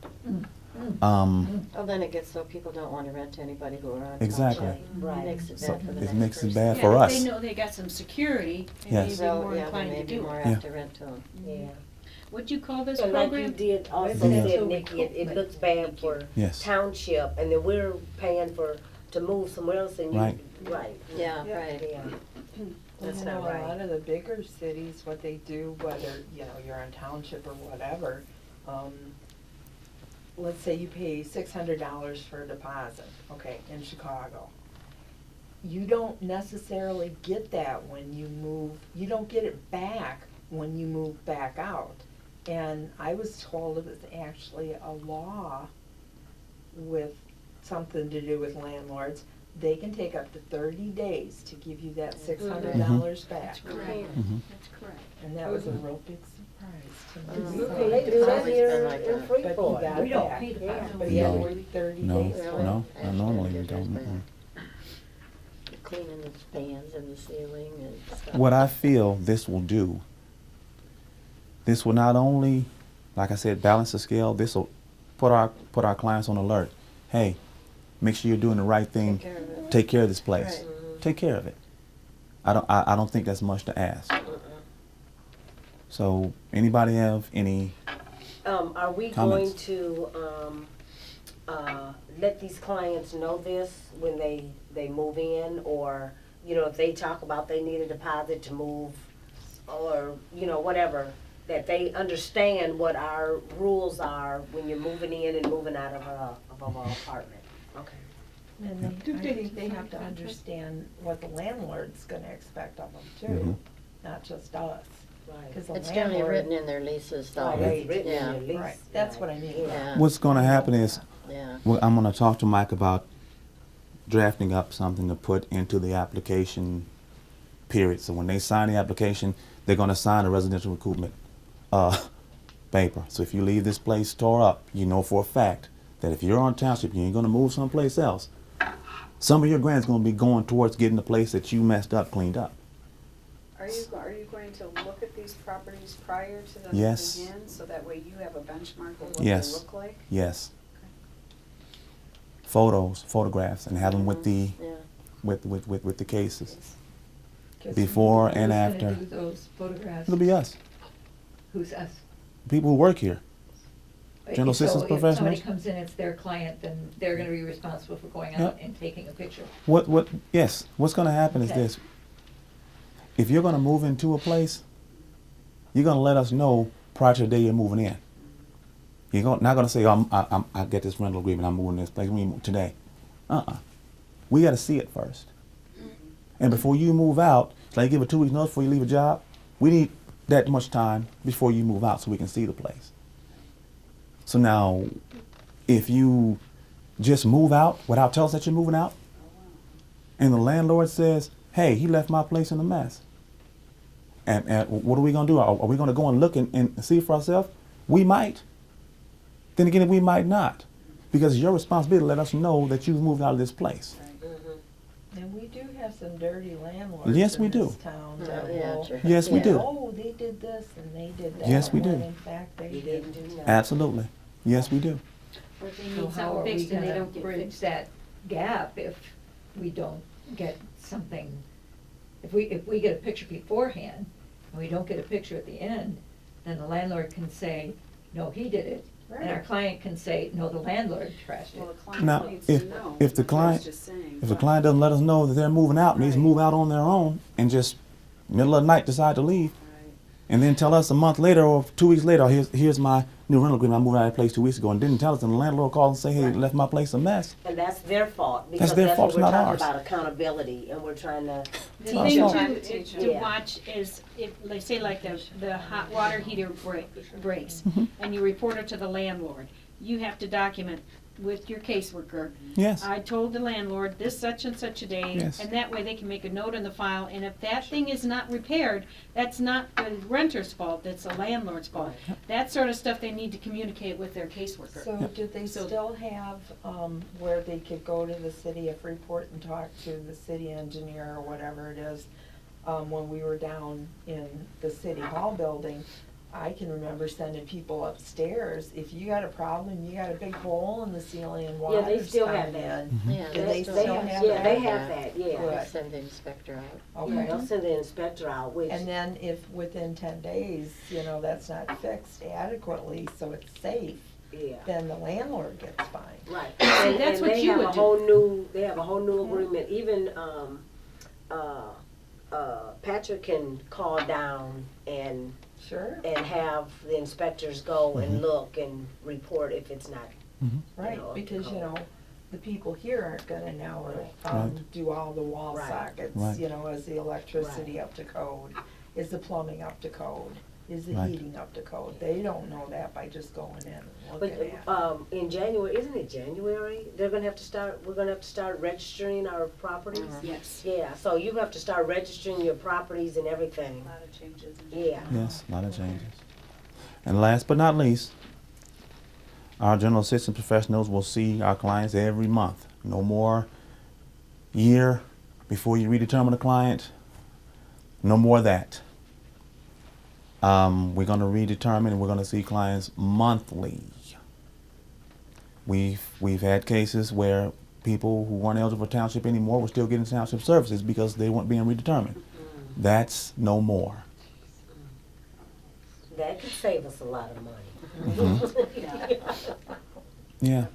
Speaker 1: Oh, then it gets so people don't want to rent to anybody who are on
Speaker 2: Exactly.
Speaker 1: Township.
Speaker 5: Right.
Speaker 1: Makes it
Speaker 2: So
Speaker 1: bad for the
Speaker 2: it
Speaker 1: next
Speaker 2: makes it
Speaker 1: person.
Speaker 2: bad
Speaker 6: Yeah,
Speaker 2: for
Speaker 6: if
Speaker 2: us.
Speaker 6: they know they got some security, they
Speaker 2: Yes.
Speaker 6: may be
Speaker 1: So,
Speaker 6: more
Speaker 1: yeah, they
Speaker 6: inclined
Speaker 1: may
Speaker 6: to
Speaker 1: be
Speaker 6: do
Speaker 1: more
Speaker 6: it.
Speaker 1: apt to rent to them.
Speaker 5: Yeah.
Speaker 6: What'd you call this
Speaker 5: And like you
Speaker 6: program?
Speaker 5: did also
Speaker 4: Residential
Speaker 5: said, Nikki, it looks bad for
Speaker 2: Yes.
Speaker 5: Township, and then we're paying to move somewhere else, and you,
Speaker 2: Right.
Speaker 5: right,
Speaker 1: Yeah,
Speaker 7: Yeah.
Speaker 1: right.
Speaker 5: yeah.
Speaker 1: That's
Speaker 7: You
Speaker 1: not
Speaker 7: know, a
Speaker 1: right.
Speaker 7: lot of the bigger cities, what they do, whether, you know, you're in township or whatever, let's say you pay $600 for a deposit, okay, in Chicago. You don't necessarily get that when you move, you don't get it back when you move back out. And I was told it was actually a law with something to do with landlords. They can take up to 30 days to give you that $600 back.
Speaker 6: That's correct.
Speaker 2: Mhm.
Speaker 6: That's correct.
Speaker 7: And that was a real big surprise to me.
Speaker 1: Mhm.
Speaker 5: They do that
Speaker 1: always
Speaker 5: here
Speaker 1: been like
Speaker 5: in
Speaker 1: that.
Speaker 7: But you
Speaker 5: Freeport.
Speaker 7: got
Speaker 4: We don't
Speaker 7: that.
Speaker 4: pay the
Speaker 5: Yeah.
Speaker 4: fine.
Speaker 7: But you had to
Speaker 2: No.
Speaker 7: wait 30
Speaker 2: No,
Speaker 7: days.
Speaker 1: Really?
Speaker 2: no,
Speaker 1: Actually,
Speaker 2: normally we
Speaker 1: it
Speaker 2: don't.
Speaker 1: is bad.
Speaker 2: Mm-mm.
Speaker 1: Cleaning the fans in the ceiling and stuff.
Speaker 2: What I feel this will do, this will not only, like I said, balance the scale, this will put our clients on alert. Hey, make sure you're doing the right thing.
Speaker 1: Take care of it.
Speaker 2: Take care of this place.
Speaker 1: Right.
Speaker 2: Take care of it. I don't think that's much to ask. So anybody have any?
Speaker 5: Are we
Speaker 2: Comments?
Speaker 5: going to, let these clients know this when they move in, or, you know, if they talk about they need a deposit to move, or, you know, whatever, that they understand what our rules are when you're moving in and moving out of an apartment? Okay.
Speaker 7: And I think they have to understand what the landlord's gonna expect of them
Speaker 2: Mhm.
Speaker 7: too, not just us.
Speaker 5: Right.
Speaker 7: 'Cause the
Speaker 1: It's generally
Speaker 7: landlord-
Speaker 1: written in their leases though.
Speaker 5: Right, it's written in
Speaker 1: Yeah,
Speaker 5: your lease.
Speaker 7: Right, that's what I mean.
Speaker 1: yeah,
Speaker 2: What's going to happen is,
Speaker 1: yeah.
Speaker 2: well, I'm going to talk to Mike about drafting up something to put into the application period. So when they sign the application, they're going to sign a residential recoupment paper. So if you leave this place tore up, you know for a fact that if you're on Township, you ain't going to move someplace else. Some of your grant's going to be going towards getting the place that you messed up cleaned up.
Speaker 3: Are you going to look at these properties prior to them
Speaker 2: Yes.
Speaker 3: moving in, so that way you have a benchmark of what
Speaker 2: Yes.
Speaker 3: they look like?
Speaker 2: Yes. photographs, and have them with the
Speaker 1: Yeah.
Speaker 2: with the cases.
Speaker 4: 'Cause
Speaker 2: Before and
Speaker 4: who's
Speaker 2: after.
Speaker 4: gonna do those photographs?
Speaker 2: It'll be us,
Speaker 4: Who's us?
Speaker 2: people who work here. General
Speaker 4: So
Speaker 2: assistance
Speaker 4: if somebody
Speaker 2: professionals?
Speaker 4: comes in, it's their client, then they're gonna be responsible for going out
Speaker 2: Yep.
Speaker 4: and taking a picture.
Speaker 2: Yes, what's gonna happen is
Speaker 4: Okay.
Speaker 2: this. If you're gonna move into a place, you're gonna let us know prior to the day you're moving in. Not gonna say, oh, I get this rental agreement, I'm moving this place today. We gotta see it first. And before you move out, it's like you give a 2 weeks notice before you leave a job. We need that much time before you move out so we can see the place. So now, if you just move out without telling us that you're moving out, and the landlord says, hey, he left my place in a mess. And what are we gonna do? Are we gonna go and look and see for ourselves? We might. Then again, we might not. Because it's your responsibility to let us know that you've moved out of this place.
Speaker 7: And we do have some dirty landlords
Speaker 2: Yes, we
Speaker 7: in
Speaker 2: do.
Speaker 7: this town that
Speaker 1: Yeah,
Speaker 7: will,
Speaker 1: true.
Speaker 2: Yes, we
Speaker 1: Yeah.
Speaker 2: do.
Speaker 7: oh, they did this and they did that.
Speaker 2: Yes, we do.
Speaker 7: when in fact, they
Speaker 5: You
Speaker 7: didn't.
Speaker 5: didn't do nothing.
Speaker 2: Absolutely. Yes, we do.
Speaker 8: Or if they
Speaker 4: So
Speaker 8: need
Speaker 4: how are
Speaker 8: something
Speaker 4: we
Speaker 8: fixed and they
Speaker 4: gonna
Speaker 8: don't get
Speaker 4: bridge
Speaker 8: fixed.
Speaker 4: that gap if we don't get something? If we get a picture beforehand and we don't get a picture at the end, then the landlord can say, no, he did it. And our
Speaker 3: Right.
Speaker 4: client can say, no, the landlord trashed
Speaker 3: Well,
Speaker 4: it.
Speaker 3: the client
Speaker 2: Now,
Speaker 3: needs
Speaker 2: if-
Speaker 3: to know.
Speaker 2: if the
Speaker 3: That's what I was
Speaker 2: client-
Speaker 3: just saying.
Speaker 2: If the client doesn't let us know that they're moving out and needs to
Speaker 3: Right.
Speaker 2: move out on their own and just middle of the night decide to leave,
Speaker 3: Right.
Speaker 2: and then tell us a month later or 2 weeks later, oh, here's my new rental agreement, I moved out of that place 2 weeks ago, and didn't tell us, and the landlord called and say, hey,
Speaker 5: Right.
Speaker 2: left my place a mess.
Speaker 5: And that's their fault, because
Speaker 2: their
Speaker 5: that's
Speaker 2: fault,
Speaker 5: what we're
Speaker 2: not
Speaker 5: talking
Speaker 2: ours.
Speaker 5: about, accountability, and we're trying to
Speaker 6: The
Speaker 2: That's
Speaker 6: thing
Speaker 2: all.
Speaker 6: to
Speaker 5: Yeah.
Speaker 6: watch is, if, like, say like the hot water heater breaks,
Speaker 2: Mm-hmm.
Speaker 6: and you report it to the landlord, you have to document with your caseworker,
Speaker 2: Yes.
Speaker 6: I told the landlord this such and such a day,
Speaker 2: Yes.
Speaker 6: and that way they can make a note in the file, and if that thing is not repaired, that's not the renter's fault, that's the landlord's fault. That sort of stuff they need to communicate with their caseworker.
Speaker 7: So do they
Speaker 6: So-
Speaker 7: still have, where they could go to the city of Freeport and talk to the city engineer or whatever it is? When we were down in the city hall building, I can remember sending people upstairs, if you got a problem, you got a big hole in the ceiling and
Speaker 5: Yeah, they
Speaker 7: water's
Speaker 5: still have
Speaker 7: coming
Speaker 5: that.
Speaker 7: in.
Speaker 1: Yeah,
Speaker 7: Do they
Speaker 1: still
Speaker 7: still
Speaker 1: have
Speaker 7: have
Speaker 1: that.
Speaker 5: Yeah, they have that, yeah.
Speaker 1: They
Speaker 7: Good.
Speaker 1: send the inspector out.
Speaker 5: Yeah,
Speaker 7: Okay.
Speaker 5: they'll send the inspector out, which,
Speaker 7: And then if within 10 days, that's not fixed adequately, so it's safe,
Speaker 5: yeah,
Speaker 7: then the landlord gets fined.
Speaker 5: right.
Speaker 6: See,
Speaker 5: And
Speaker 6: that's what
Speaker 5: they
Speaker 6: you
Speaker 5: have
Speaker 6: would
Speaker 5: a
Speaker 6: do.
Speaker 5: whole new, they have a whole new agreement, even, Patrick can call down and
Speaker 7: Sure.
Speaker 5: have the inspectors go
Speaker 2: Mm-hmm.
Speaker 5: and look and report if it's not,
Speaker 7: Right,
Speaker 5: know,
Speaker 7: because,
Speaker 5: code.
Speaker 7: the people here aren't gonna now,
Speaker 2: Right.
Speaker 7: do all the wall
Speaker 5: Right.
Speaker 7: sockets,
Speaker 2: Right.
Speaker 7: is the electricity up to code? Is the plumbing up to code? Is the
Speaker 2: Right.
Speaker 7: heating up to code? They don't know that by just going in and
Speaker 5: but,
Speaker 7: looking at it.
Speaker 5: in January, isn't it January? We're gonna have to start registering our properties?
Speaker 6: Yes.
Speaker 5: Yeah, so you have to start registering your properties and everything,
Speaker 3: A lot of changes.
Speaker 5: yeah.
Speaker 2: Yes, a lot of changes. And last but not least, our general assistance professionals will see our clients every month. No more year before you redetermine a client. No more of that. We're going to redetermine and we're going to see clients monthly. We've had cases where people who weren't eligible for township anymore were still getting township services because they weren't being redetermined. That's no more.
Speaker 5: That could save us a lot of money.
Speaker 2: Yeah.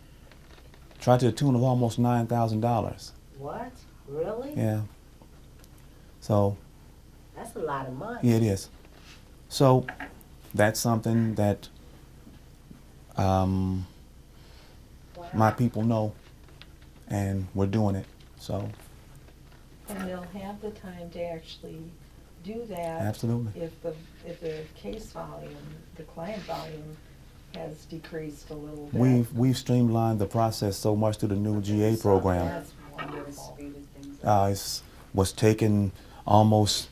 Speaker 2: Try to the tune of almost $9,000.
Speaker 5: What? Really?
Speaker 2: Yeah. So,
Speaker 5: That's a lot of money.
Speaker 2: yeah, it is. So, that's something that my people know, and we're doing it. So,
Speaker 7: And they'll have the time to actually do that.
Speaker 2: absolutely.
Speaker 7: If the case volume, the client volume has decreased a little bit.
Speaker 2: We've streamlined the process so much through the new GA program.
Speaker 7: That's wonderful.
Speaker 2: Was taking almost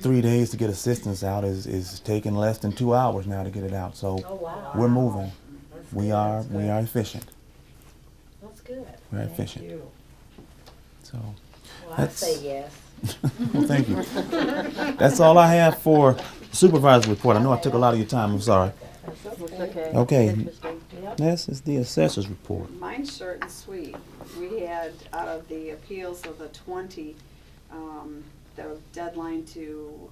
Speaker 2: 3 days to get assistance out is taking less than 2 hours now to get it out. So
Speaker 5: Oh, wow.
Speaker 2: we're moving.
Speaker 5: That's
Speaker 2: We
Speaker 5: good,
Speaker 2: are
Speaker 5: that's good.
Speaker 2: efficient.
Speaker 5: That's good.
Speaker 2: We're
Speaker 7: Thank
Speaker 2: efficient.
Speaker 7: you.
Speaker 2: So,
Speaker 5: Well, I
Speaker 2: That's-
Speaker 5: say yes.
Speaker 2: well, thank you. That's all I have for supervisor's report. I know I took a lot of your time. I'm sorry.
Speaker 1: It's okay.
Speaker 2: Okay.
Speaker 1: Interesting.
Speaker 7: Yep.
Speaker 2: Next is the assessor's report.
Speaker 3: Mine's short and sweet. We had, out of the appeals of the 20, the deadline to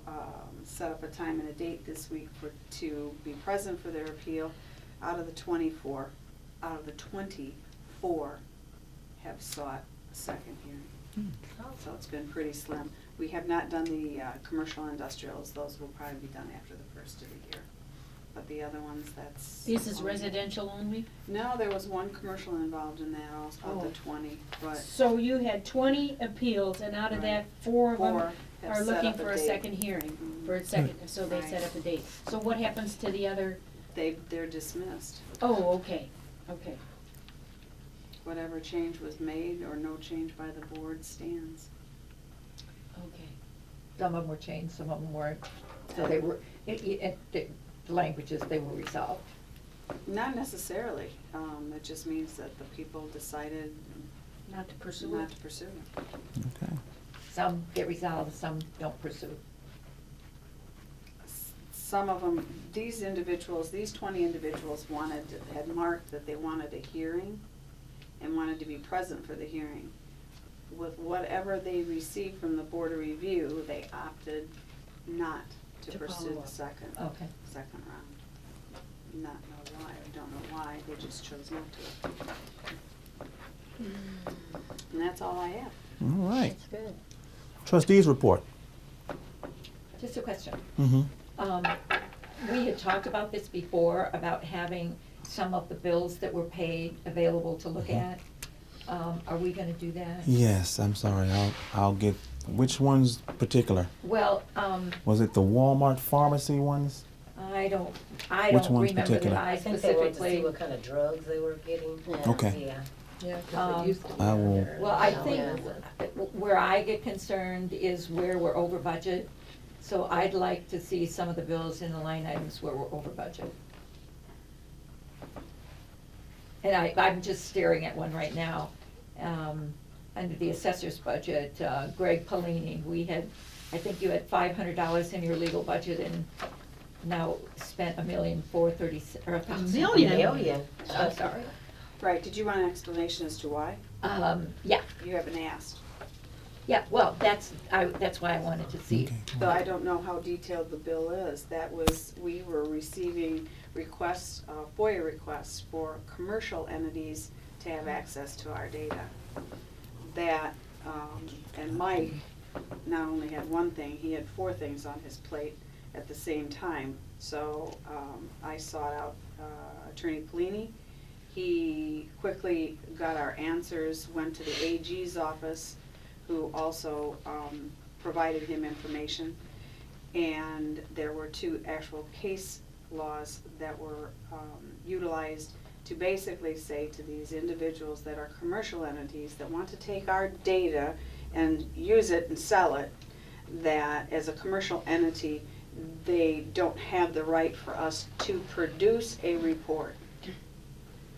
Speaker 3: set up a time and a date this week to be present for their appeal. Out of the 24 have sought a second hearing. So it's been pretty slim. We have not done the commercial industrials. Those will probably be done after the first of the year. But the other ones, that's.
Speaker 6: This is residential only?
Speaker 3: No, there was one commercial involved in that also, of the 20, but
Speaker 6: So you had 20 appeals, and out of that, 4 of them
Speaker 3: four have
Speaker 6: are
Speaker 3: set
Speaker 6: looking
Speaker 3: up
Speaker 6: for a
Speaker 3: date.
Speaker 6: second hearing, for a second, so they set up a date. So what happens to the other?
Speaker 3: They're dismissed.
Speaker 6: Oh, okay, okay.
Speaker 3: Whatever change was made or no change by the board stands.
Speaker 6: Okay.
Speaker 4: Some of them were changed, some of them weren't. So they were, the languages, they were resolved.
Speaker 3: Not necessarily. It just means that the people decided
Speaker 6: Not to pursue
Speaker 3: not
Speaker 6: it?
Speaker 3: to pursue it.
Speaker 2: Okay.
Speaker 4: Some get resolved, some don't pursue.
Speaker 3: Some of them, these 20 individuals had marked that they wanted a hearing and wanted to be present for the hearing. With whatever they received from the Board of Review, they opted not to
Speaker 6: To
Speaker 3: pursue
Speaker 6: follow
Speaker 3: the
Speaker 6: up.
Speaker 3: second
Speaker 4: Okay.
Speaker 3: round. Not know why, I don't know why, they just chose not to. And that's all I have.
Speaker 2: All right.
Speaker 1: That's good.
Speaker 2: Trustees report.
Speaker 4: Just a question.
Speaker 2: Mm-hmm.
Speaker 4: We had talked about this before, about having some of the bills that were paid available to look at. Are we gonna do that?
Speaker 2: Yes, I'm sorry. I'll get, which ones particular?
Speaker 4: Well,
Speaker 2: Was it the Walmart pharmacy ones?
Speaker 4: I don't
Speaker 2: Which ones
Speaker 4: remember that
Speaker 2: particular?
Speaker 4: I
Speaker 5: I think they wanted to see
Speaker 4: specifically.
Speaker 5: what kind of drugs they were getting.
Speaker 2: Okay.
Speaker 5: Yeah.
Speaker 7: Yeah, 'cause
Speaker 4: Um,
Speaker 7: it used to be
Speaker 2: I will-
Speaker 7: under-
Speaker 4: Well, I
Speaker 5: Yeah.
Speaker 4: think where I get concerned is where we're over budget. So I'd like to see some of the bills in the line items where we're over budget. And I'm just staring at one right now. Under the assessor's budget, Greg Polini, I think you had $500 in your legal budget and now spent $1,436,000, or
Speaker 6: million?
Speaker 5: Million.
Speaker 4: I'm sorry.
Speaker 3: Right, did you want an explanation as to why?
Speaker 4: Yeah,
Speaker 3: You haven't asked.
Speaker 4: yeah, well, that's why I wanted to see.
Speaker 2: Okay.
Speaker 3: Though I don't know how detailed the bill is. We were receiving requests, FOIA requests for commercial entities to have access to our data. That, and Mike not only had one thing, he had 4 things on his plate at the same time. So I sought out Attorney Polini. He quickly got our answers, went to the AG's office, who also provided him information. And there were 2 actual case laws that were utilized to basically say to these individuals that are commercial entities that want to take our data and use it and sell it, that as a commercial entity, they don't have the right for us to produce a report.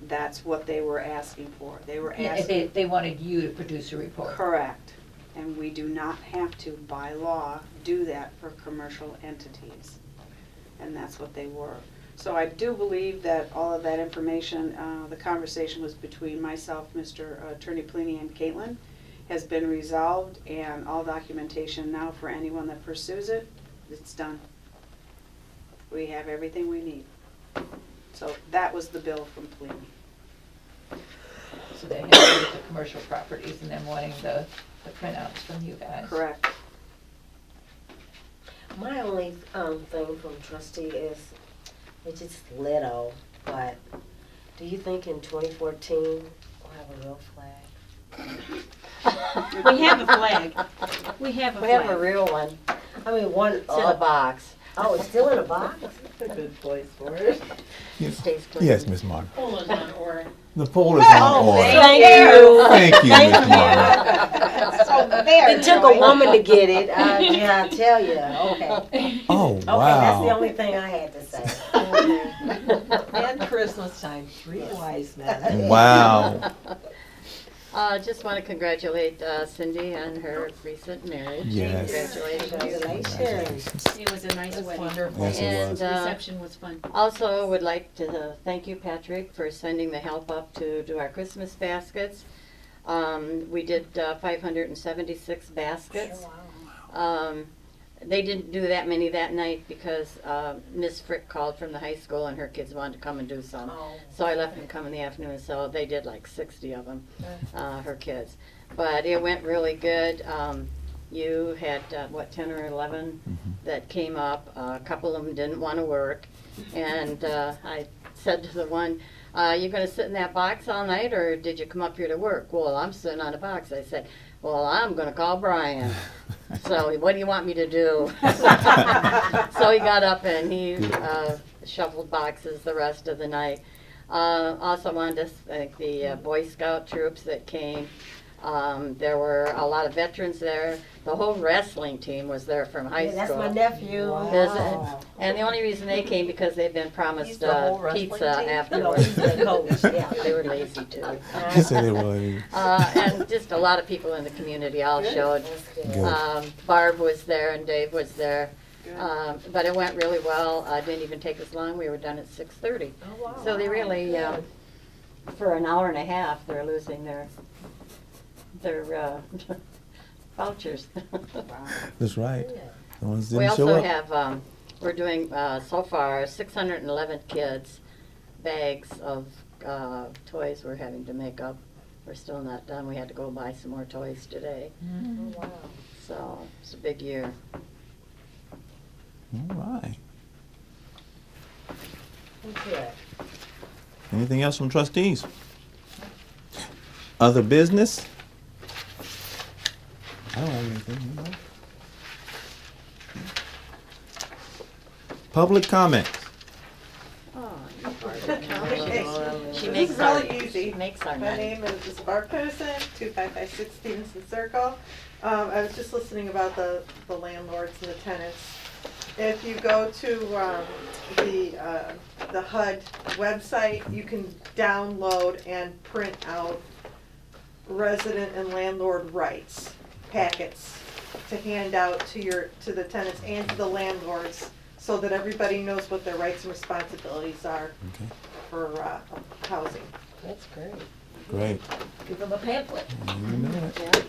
Speaker 3: That's what they were asking for. They were asking.
Speaker 4: They wanted you to produce a report.
Speaker 3: Correct. And we do not have to, by law, do that for commercial entities. And that's what they were. So I do believe that all of that information, the conversation was between myself, Mr. Attorney Polini, and Caitlin, has been resolved, and all documentation now for anyone that pursues it, it's done. We have everything we need. So that was the bill from Polini.
Speaker 4: So they had to do the commercial properties and then wanting the printouts from you guys.
Speaker 3: Correct.
Speaker 5: My only thing from trustee is, it's just little, but do you think in 2014 we'll have a real flag?
Speaker 6: We have a flag. We have a
Speaker 1: We have a
Speaker 6: flag.
Speaker 1: real one.
Speaker 5: I mean, one.
Speaker 1: It's in a box.
Speaker 5: Oh, it's still in a box?
Speaker 7: That's a good place for it.
Speaker 2: Yes,
Speaker 1: Stays clean.
Speaker 2: yes, Miss Martin.
Speaker 6: Pole is on order.
Speaker 2: The poll is on order.
Speaker 5: Thank you.
Speaker 2: Thank you, Miss Martin.
Speaker 6: So there.
Speaker 5: It took a woman to get it. Yeah, I tell you. Okay.
Speaker 2: Oh,
Speaker 5: Okay, that's the
Speaker 2: wow.
Speaker 5: only thing I had to say.
Speaker 7: And Christmas time, 3 wise men.
Speaker 2: Wow.
Speaker 1: Just want to congratulate Cindy on her recent marriage.
Speaker 2: Yes.
Speaker 5: Congratulations.
Speaker 6: It was a nice wedding.
Speaker 7: Wonderful.
Speaker 2: Yes, it
Speaker 1: And
Speaker 2: was.
Speaker 6: The reception was fun.
Speaker 1: also would like to thank you, Patrick, for sending the help up to do our Christmas baskets. We did 576 baskets. They didn't do that many that night because Miss Frick called from the high school and her kids wanted to come and do some. So I left them come in the afternoon, so they did like 60 of them, her kids. But it went really good. You had, 10 or 11 that came up. A couple of them didn't want to work. And I said to the one, you going to sit in that box all night, or did you come up here to work? Well, I'm sitting on a box. I said, well, I'm going to call Brian. So what do you want me to do? So he got up and he shuffled boxes the rest of the night. Also wanted to thank the Boy Scout troops that came. There were a lot of veterans there. The whole wrestling team was there from high
Speaker 5: Yeah,
Speaker 1: school.
Speaker 5: that's my nephew.
Speaker 1: Visit. And the only reason they came because they'd been promised
Speaker 7: He's the whole wrestling
Speaker 1: pizza
Speaker 7: team?
Speaker 5: No,
Speaker 1: afterwards.
Speaker 5: he's the coach, yeah.
Speaker 1: They were lazy too.
Speaker 2: He said it was.
Speaker 1: And just a lot of people in the community all showed.
Speaker 2: Good.
Speaker 1: Barb was there and Dave was there. But it went really well. Didn't even take us long. We were done at 6:30. So they really, for an hour and a half, they're losing their vouchers.
Speaker 2: That's right. The ones
Speaker 1: We
Speaker 2: didn't show
Speaker 1: also
Speaker 2: up.
Speaker 1: have, we're doing, so far, 611 kids, bags of toys we're having to make up. We're still not done. We had to go buy some more toys today. So it's a big year.
Speaker 2: All right.
Speaker 5: Okay.
Speaker 2: Anything else from trustees? Other business? I don't have anything. You know? Public comment.
Speaker 1: She
Speaker 8: This
Speaker 1: makes
Speaker 8: is
Speaker 1: our,
Speaker 8: really easy.
Speaker 1: she makes our
Speaker 8: My
Speaker 1: night.
Speaker 8: name is Barb Peterson, 2556 Stevenson Circle. I was just listening about the landlords and the tenants. If you go to the HUD website, you can download and print out resident and landlord rights packets to hand out to the tenants and to the landlords, so that everybody knows what their rights and responsibilities are
Speaker 2: Okay.
Speaker 8: for housing.
Speaker 5: That's great.
Speaker 2: Great.
Speaker 5: Give them a pamphlet.
Speaker 2: You know it.
Speaker 1: Yeah.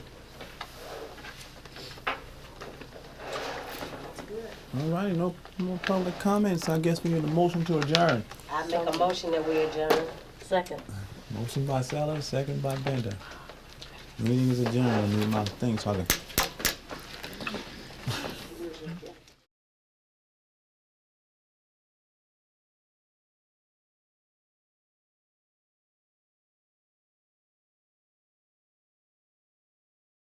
Speaker 2: All righty, no more public comments. I guess we need a motion to adjourn.
Speaker 5: I make a motion that we adjourn.
Speaker 1: Second.
Speaker 2: Motion by Sellers, second by Bender. Meeting is adjourned. I need my thing so I can